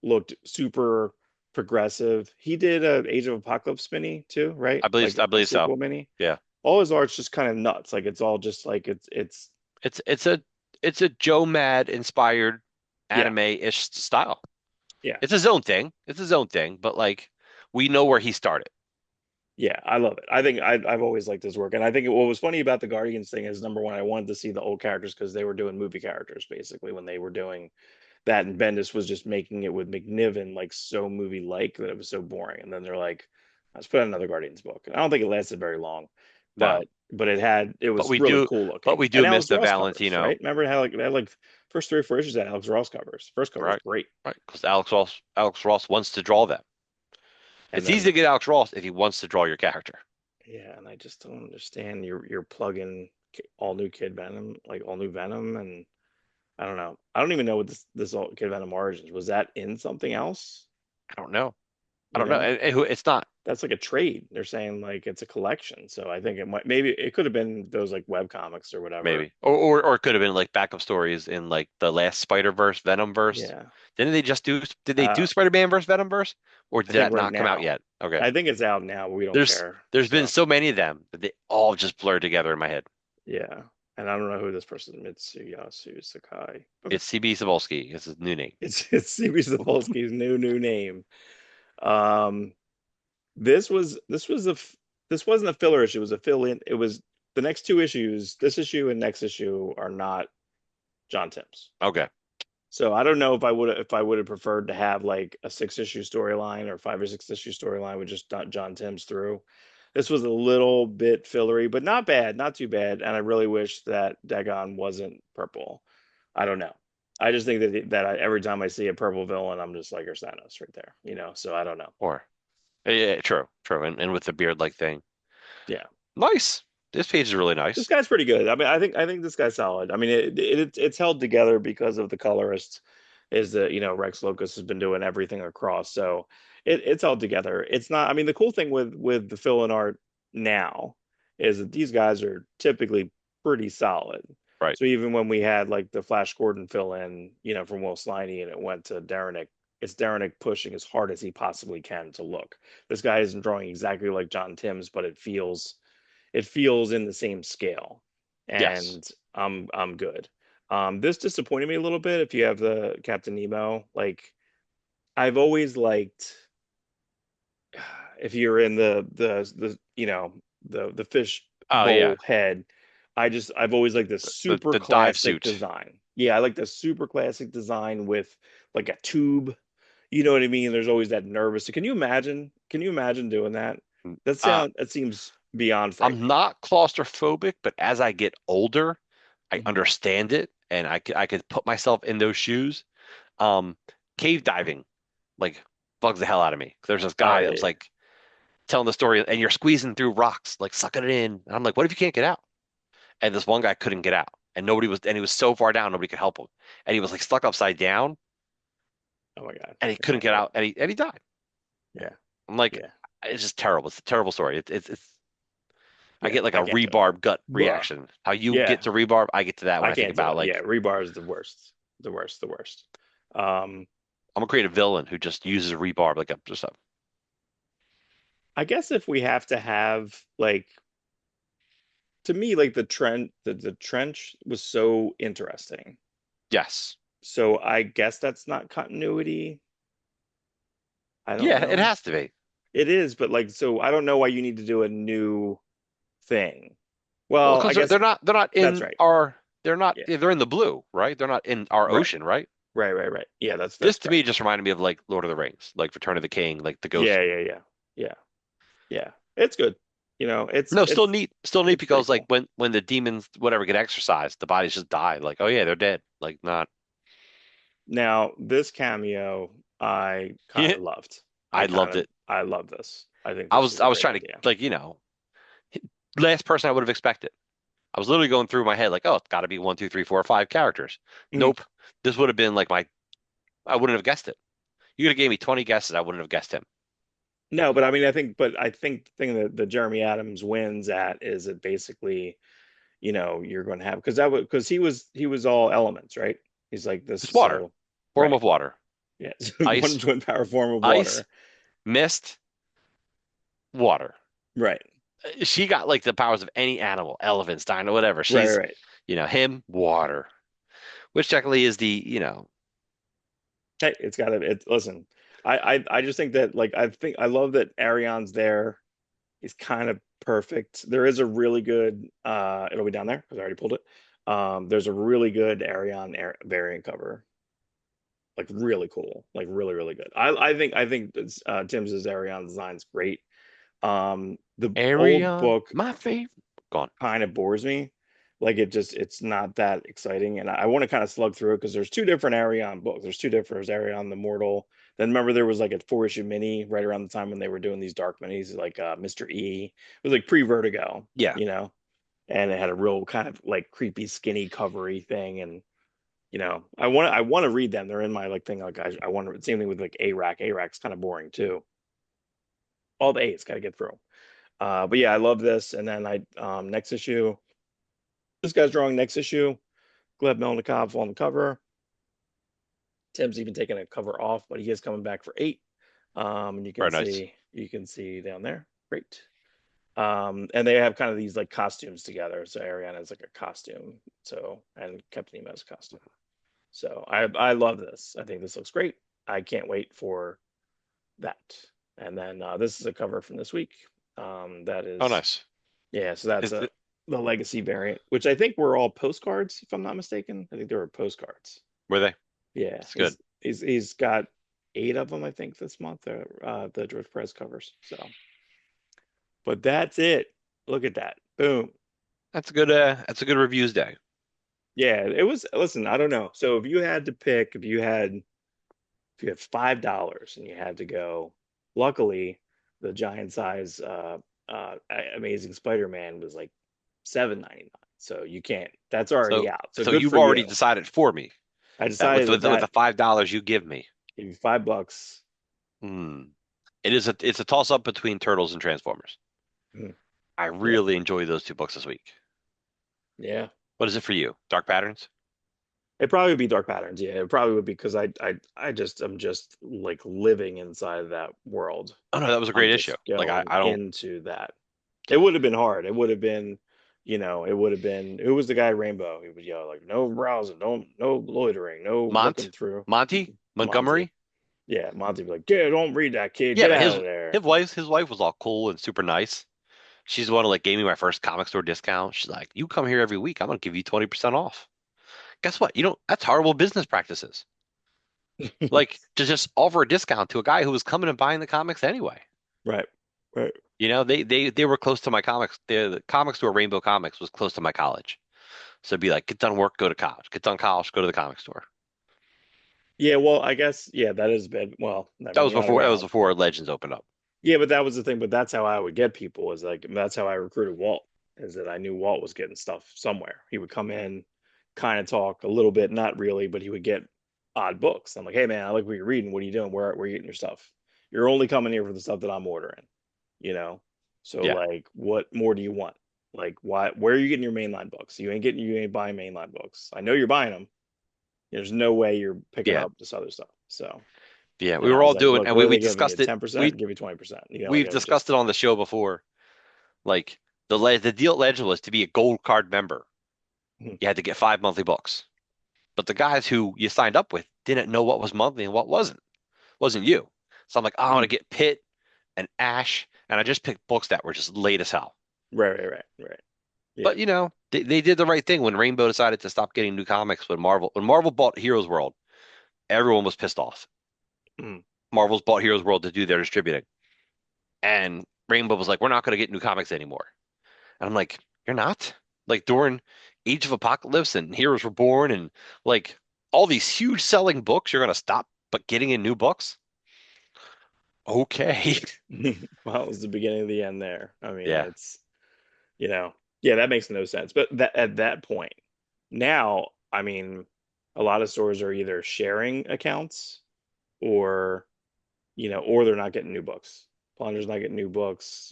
looked super progressive. He did a Age of Apocalypse mini too, right? Like I a believe so. sequel mini. Yeah. All his art's just kind of nuts. Like it's all just like it's It's a Joe Mad inspired yeah, anime-ish style. yeah. It's his own thing. It's his own thing, but like we know where he started. Yeah, I love it. I think I've always liked his work, and I think what was funny about the Guardians thing is number one, I wanted to see the old characters because they were doing movie characters basically when they were doing that, and Bendis was just making it with McNiven like so movie-like that it was so boring. And then they're like, let's put out another Guardians book. And I don't think it lasted very long, No. but it But was we really do cool but looking. we And do miss Alex the Ross covers, Valentino, right? Remember how like it had like first 3 or 4 issues that Alex Ross covers. First cover was right? great, Right. Because Alex Ross wants to draw them. and It's easy then to get Alex Ross if he wants to draw your character. yeah, and I just don't understand. You're plugging all new Kid Venom, like all new Venom, and I don't know. I don't even know what this all Kid Venom Origins was. That in something else, I don't know. I you don't know. know? It's not. That's like a trade. They're saying like it's a collection. So I think it might maybe it could have been those like web comics or whatever. Maybe. Or it could have been like backup stories in like the last Spider-Verse, Venom-verse. Yeah. Did they do Uh, Spider-Man verse Venom-verse? Or I did think that right not come out now. yet? Okay. I think it's out now, but we don't There's care. there's been So so many of them that they all just blur together in my head. yeah. And I don't know who this person is. Mitsuyasu Sakai. Okay. It's CB Cebulski. It's his new name. It's CB Sapolsky's new name. Um this wasn't a filler issue, it was a fill in. It was the next 2 issues, this issue and next issue are not John Timms. Okay. So I don't know if I would have preferred to have like a 6 issue storyline or 5 or 6 issue storyline with just John Timms through. This was a little bit fillery, but not bad, not too bad. And I really wish that Dagon wasn't purple. I don't know. I just think every time I see a purple villain, I'm just like, there's Thanos right there, you know. So I don't know. Or yeah, true, true. And with the beard-like thing. Yeah, Nice. This page is really this nice. guy's pretty good. I mean, I think this guy's solid. I mean, it's held together because of the colorist. Is that Rex Locust has been doing everything across, so it's held together. It's not. I mean, the cool thing with the fill in art now is that these guys are typically pretty solid. Right. So even when we had like the Flash Gordon fill in, from Will Sliney and it went to Darenick, it's Darenick pushing as hard as he possibly can to look. This guy isn't drawing exactly like John Timms, but it feels in the same scale, Yes. and I'm good. This disappointed me a little bit. If you have the Captain Nemo, like I've always liked, if you're in the fish Oh yeah. bowl head, I've always liked this super The dive classic suit. design. Yeah, I like the super classic design with like a tube. You know what I mean? There's always that nervous. Can you imagine? Can you imagine doing that? Uh, That seems beyond I'm frightening. not claustrophobic, but as I get older, I Mhm. understand it, and I could put myself in those shoes. Um, Cave diving like bugs the hell out of me. There's this Oh guy that yeah, was yeah. like telling the story, and you're squeezing through rocks, like sucking it in. And I'm like, what if you can't get out? And this one guy couldn't get out, and he was so far down, nobody could help him, and he was like stuck upside down, Oh my God, and he I couldn't can't get do it. out, and he died. Yeah, I'm like, yeah, it's just terrible. It's a terrible story. I yeah. get like I a can't do it. rebarb gut Bruh. reaction. How you Yeah, get to rebarb, I get to that when I I think can't do about it. Yeah, like rebar is the worst, the worst, the worst. Um, I'm gonna create a villain who just uses rebarb like a just a I guess if we have to have like to me like the trench was so interesting. Yes. So I guess that's not continuity. I don't Yeah, it know. has to be. It is, but like so I don't know why you need to do a new thing. Well, Well, I because guess they're not that's in right. our Yeah. they're in the blue, right? They're not in our Right. ocean, right? Right. Yeah, This that's to me correct. just reminded me of like Lord of the Rings, like Return of the King, like the Ghost. Yeah. Yeah. Yeah. It's good. You know, No, still neat it's pretty because like cool. when the demons whatever get exercised, the bodies just die. Like, oh yeah, they're dead. Like not. Now, this cameo I kind of loved. I loved it. I love this. I think this was I a was great trying to idea. like last person I would have expected. I was literally going through my head like, oh, it's got to be one, two, three, four, five characters. Mm. Nope, this would have been like my. I wouldn't have guessed it. You could have gave me 20 guesses, I wouldn't have guessed him. No, but I mean, I think the thing that the Jeremy Adams wins at is that basically, you know, you're going to have because that was because he was all elements, right? He's like this, It's water, so form right, of water, yeah, one ice, twin power form of ice, water, mist, water. right, She got like the powers of any animal, elephants, dino, whatever. right, She's, right. him, water, which technically is the, Hey, it's got to. It listen. I just think that like I love that Arion's there. He's kind of perfect. There is a really good. It'll be down there because I already pulled it. There's a really good Arion variant cover, like really cool, like really good. I think Tim's Arion design's great. The old Arion, book my favorite. Gone. kind of bores me. Like it's not that exciting, and I want to kind of slug through it because there's two different Arion books. There's two different. There's Arion the Mortal. Then remember there was like a 4 issue mini right around the time when they were doing these dark minis, like Mr. E. It was like pre-Vertigo, Yeah. you know, and it had a real kind of like creepy, skinny, covery thing, and you know, I want to read them. They're in my like thing. Like I want to. Same thing with like A-Rack. A-Rack's kind of boring too. All the A's got to get through. But yeah, I love this. And then next issue. This guy's drawing next issue. Gleb Melnikov on the cover. Tim's even taking a cover off, but he is coming back for 8. And Very nice. you can see down there. Great. And they have kind of these like costumes together. So Ariana is like a costume. So and Captain Nemo's costume. So I love this. I think this looks great. I can't wait for that. And then this is a cover from this week. That Oh, is nice. yeah. So that's Is a it, the legacy variant, which I think were all postcards, if I'm not mistaken. I think they were postcards. were they? Yeah, It's good. he's got 8 of them, I think, this month. The George Perez covers. So, but that's it. Look at that. Boom. That's a good reviews day. Yeah, it was. Listen, I don't know. So if you had to pick, if you had $5 and you had to go, luckily, the giant size Amazing Spider-Man was like 7.99. So you can't. That's already out. So So good you've for you. already decided for me I that decided that with the that $5 you give me. give you $5. Hmm. It's a toss up between Turtles and Transformers. Mm, I yeah, really enjoyed those two books this week. yeah. What is it for you? Dark Patterns? It probably would be Dark Patterns. Yeah, it probably would be because I just I'm just like living inside of that world. Oh no, that was a I'm great issue. just Like going I don't. into that. It would have been hard. It would have been, you know, it would have been. Who was the guy Rainbow? He would yell like, "No browsing, no loitering, no looking through." Monty Monty. Montgomery. Yeah, Monty would be like, "Yeah, don't read that, kid. Yeah, Get but out of there." his wife was all cool and super nice. She's the one who like gave me my first comic store discount. She's like, "You come here every week, I'm gonna give you 20% off." Guess what? You don't. That's horrible business practices. Like to just offer a discount to a guy who was coming and buying the comics anyway. Right, right. They were close to my comics. The comic store Rainbow Comics was close to my college. So it'd be like, get done work, go to college. Get done college, go to the comic store. Yeah, well, I guess yeah, that is bad. Well, I mean, you're not That was around. before Legends opened up. Yeah, but that was the thing. But that's how I would get people. Is like that's how I recruited Walt. Is that I knew Walt was getting stuff somewhere. He would come in, kind of talk a little bit, not really, but he would get odd books. I'm like, hey man, I like what you're reading. What are you doing? Where are you getting your stuff? You're only coming here for the stuff that I'm ordering. You know. So Yeah. like, what more do you want? Like, why? Where are you getting your mainline books? You ain't buying mainline books. I know you're buying them. There's no way you're picking Yeah. up this other stuff. So. Yeah, we And I were was all like, doing, look, and what are we they giving you? discussed it. 10%? We Give me 20%. Like we've I would discussed just, it on the show before. Like the deal legend was to be a gold card member, you had to get 5 monthly books. But the guys who you signed up with didn't know what was monthly and what wasn't you. So I'm like, oh, I want to get Pitt and Ash, and I just picked books that were just late as hell. right. But Yeah. they did the right thing when Rainbow decided to stop getting new comics when Marvel bought Heroes World, everyone was pissed off. Mm. Marvel's bought Heroes World to do their distributing. And Rainbow was like, we're not going to get new comics anymore. And I'm like, you're not? Like during Age of Apocalypse and Heroes Reborn and like all these huge selling books, you're going to stop but getting in new books? Okay. Well, it was the beginning of the end there. I mean, Yeah. it's, you know, yeah, that makes no sense. But that at that point, now, I mean, a lot of stores are either sharing accounts or, or they're not getting new books. Plunder's not getting new books.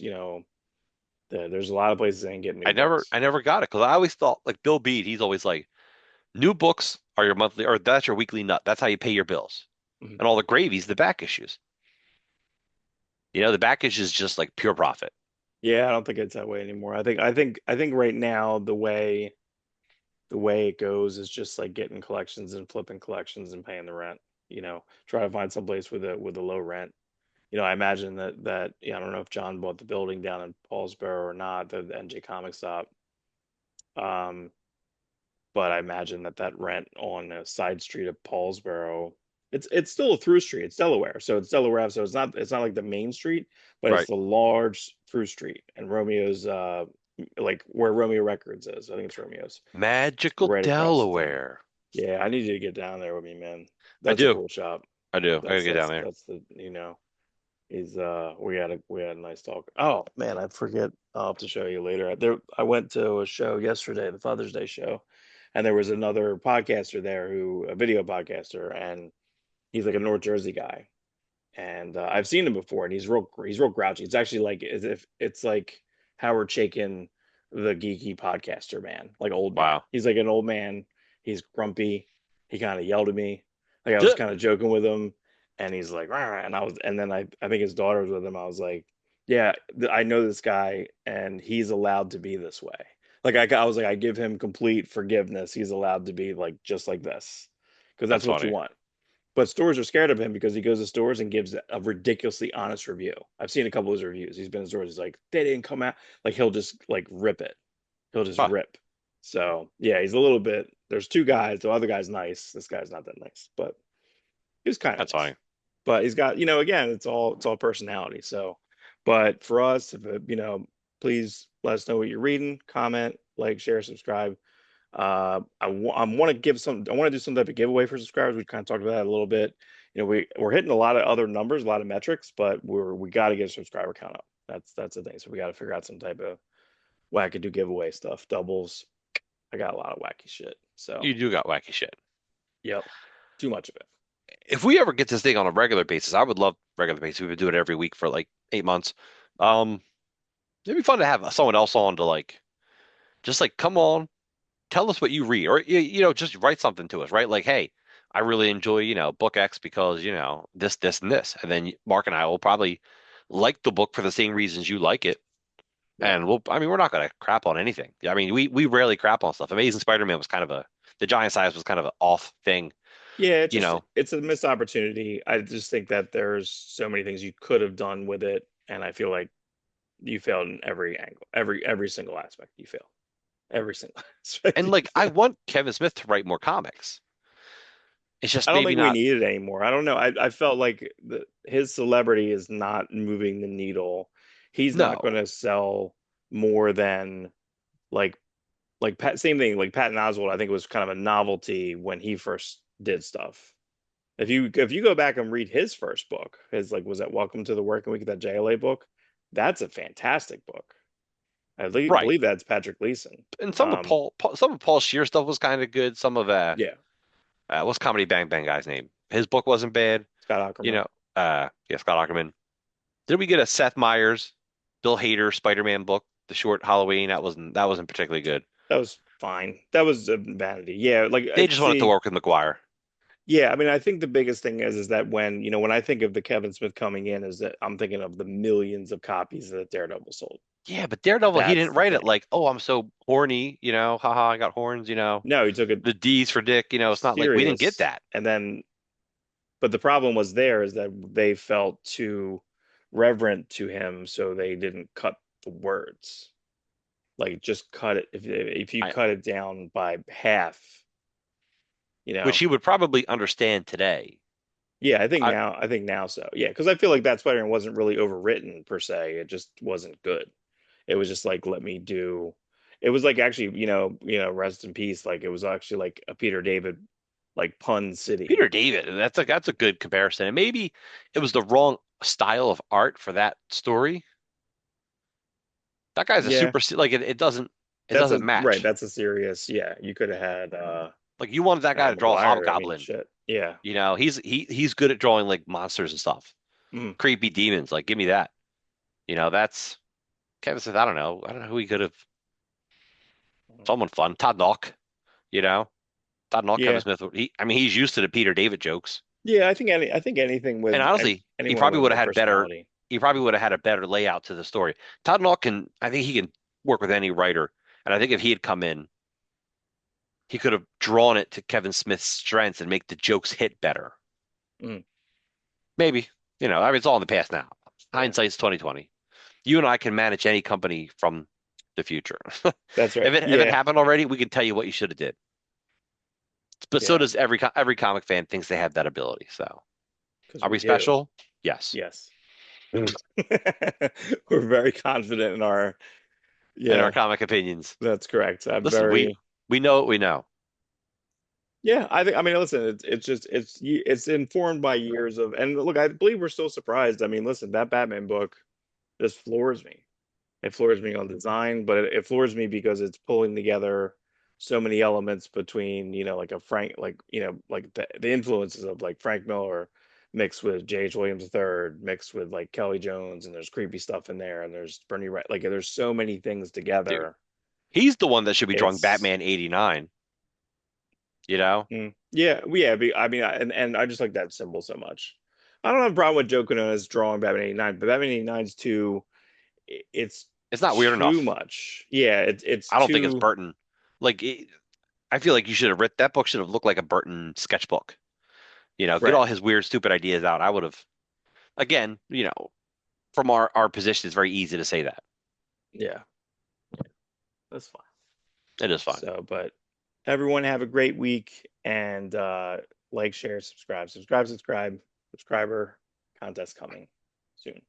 There's a lot of places that ain't getting new I never books. I never got it because I always thought like Bill Bede, he's always like, new books are your monthly or that's your weekly nut. That's how you pay your bills. Mhm. And all the gravy's the back issues. The back issue is just like pure profit. Yeah, I don't think it's that way anymore. I think right now the way it goes is just like getting collections and flipping collections and paying the rent. Try to find some place with a low rent. I imagine that I don't know if John bought the building down in Paulsboro or not, the NJ Comic Stop. Um, but I imagine that rent on a side street of Paulsboro, it's still a through street. It's Delaware, so it's Delaware. So it's not like the main street, but it's Right. the large through street. And Romeo's like where Romeo Records is. I think it's Romeo's Magical right across the street. Delaware. Yeah, I need you to get down there with me, man. I That's a do. cool shop. I do. I gotta That's get down that's there. that's the is we had a nice talk. Oh man, I forget. I'll have to show you later. I went to a show yesterday, the Father's Day show, and there was another podcaster there a video podcaster, and he's like a North Jersey guy, and I've seen him before, and he's real grouchy. It's actually like as if it's like Howard Chaykin, the geeky podcaster man, like old man. Wow. He's like an old man. He's grumpy. He kind of yelled at me, like I was Duh. kind of joking with him, and he's like, "Rah," and then I think his daughter was with him. I was like, yeah, I know this guy, and he's allowed to be this way. Like I was like, I give him complete forgiveness. He's allowed to be like just like this, because that's That's what you funny. want. But stores are scared of him because he goes to stores and gives a ridiculously honest review. I've seen a couple of his reviews. He's been in stores. He's like, they didn't come out. Like he'll just like rip it. He'll just Huh. rip. So yeah, he's a little bit. There's two guys. The other guy's nice. This guy's not that nice, but he was kind of That's nice. funny. But he's got, again, it's all personality. So, but for us, if please let us know what you're reading. Comment, like, share, subscribe. I want to give some. I want to do some type of giveaway for subscribers. We kind of talked about that a little bit. We're hitting a lot of other numbers, a lot of metrics, but we got to get a subscriber count up. That's the thing. So we got to figure out some type of wackadoo giveaway stuff, doubles. I got a lot of wacky shit. So You do got wacky shit. yep, too much of it. If we ever get this thing on a regular basis, I would love regular basis. We would do it every week for like 8 months. It'd be fun to have someone else on to like, just like come on, tell us what you read, or just write something to us, right? Like, hey, I really enjoy, book X because, this, this, and this. And then Mark and I will probably like the book for the same reasons you like it. Yeah. And I mean, we're not going to crap on anything. I mean, we rarely crap on stuff. Amazing Spider-Man was kind of the giant size was kind of an off thing, Yeah, you know. it's a missed opportunity. I just think that there's so many things you could have done with it, and I feel like you failed in every angle, every single aspect. You failed every single aspect. And You like, I failed. want Kevin Smith to write more comics. It's just I don't maybe think we not. need it anymore. I don't know. I felt like his celebrity is not moving the needle. He's not No, going to sell more than like same thing like Patton Oswalt. I think it was kind of a novelty when he first did stuff. If you go back and read his first book, his like was that Welcome to the Working Week, that JLA book, that's a fantastic book. right. Believe that's Patrick Gleason. And Um, Some of Paul Shear stuff was kind of good. Some of yeah, what's Comedy Bang Bang guy's name? His book wasn't bad. Scott You Ackerman. know, yeah, Scott Ackerman. Did we get a Seth Meyers, Bill Hader Spider-Man book, the short Halloween? That wasn't particularly good. That was fine. That was a vanity. Yeah, like They I just wanted to see. work with McGuire. Yeah, I mean, I think the biggest thing is that when I think of the Kevin Smith coming in, is that I'm thinking of the millions of copies that Daredevil sold. Yeah, but Daredevil, he That's didn't the write it thing. like, oh, I'm so horny, haha, I got horns, No, he took it the D's for dick, it's not like we didn't get serious, that. and then, but the problem was there is that they felt too reverent to him, so they didn't cut the words. Like, just cut it. If you I, cut it down by half, you which know. he would probably understand today. Yeah, I I think now so. Yeah, because I feel like that Spider-Man wasn't really overwritten per se. It just wasn't good. It was just like, let me do. It was like actually, rest in peace. Like it was actually like a Peter David, like Pun City Peter David, that's a good comparison. And maybe it was the wrong style of art for that story. That guy's a Yeah, super like it that's doesn't a right. match. That's a serious. Yeah, you could have had Like you wanted that guy to draw a McGuire. I mean, hobgoblin. shit. Yeah. He's good at drawing like monsters and stuff. Mm. Creepy demons. Like give me that. That's Kevin Smith. I don't know. I don't know who he could have. Someone fun. Todd Nauck. You know, Todd Nauck, Kevin Yeah. Smith. I mean, he's used to the Peter David jokes. Yeah. I think anything And with honestly, he anyone probably with would a have had better. personality. He probably would have had a better layout to the story. Todd Nauck can. I think he can work with any writer. And I think if he had come in, he could have drawn it to Kevin Smith's strengths and make the jokes hit better. Mm. Maybe. I mean, it's all in the past now. Yeah. Hindsight's 2020. You and I can manage any company from the future. That's right. If it Yeah. happened already, we can tell you what you should have did. But so Yeah. does every comic fan thinks they have that ability. So, Because are we we do. special? Yes. Yes. We're very confident in our, In our yeah, comic opinions. that's correct. I'm Listen, we very, we know what we know. yeah, I mean, listen, it's just, it's informed by years of, and look, I believe we're still surprised. I mean, listen, that Batman book just floors me. It floors me on design, but it floors me because it's pulling together so many elements between, like a Frank, like, like the influences of like Frank Miller mixed with J.H. Williams III, mixed with like Kelly Jones, and there's creepy stuff in there, and there's Bernie Wright. Like there's so many things Dude, together. he's the one that should be drawing It's Batman 89, you know? yeah, yeah. I mean, and I just like that symbol so much. I don't have a problem with Joe Quinones drawing Batman 89, but Batman 89 is too. It's It's not weird too enough. much. Yeah, it's I don't think it's too. Burton. Like I feel like you should have written that book should have looked like a Burton sketchbook. Get Right. all his weird, stupid ideas out. I would have again, from our position, it's very easy to say that. Yeah, that's fine. It is fine. So, but everyone have a great week and like, share, subscribe, subscriber contest coming soon.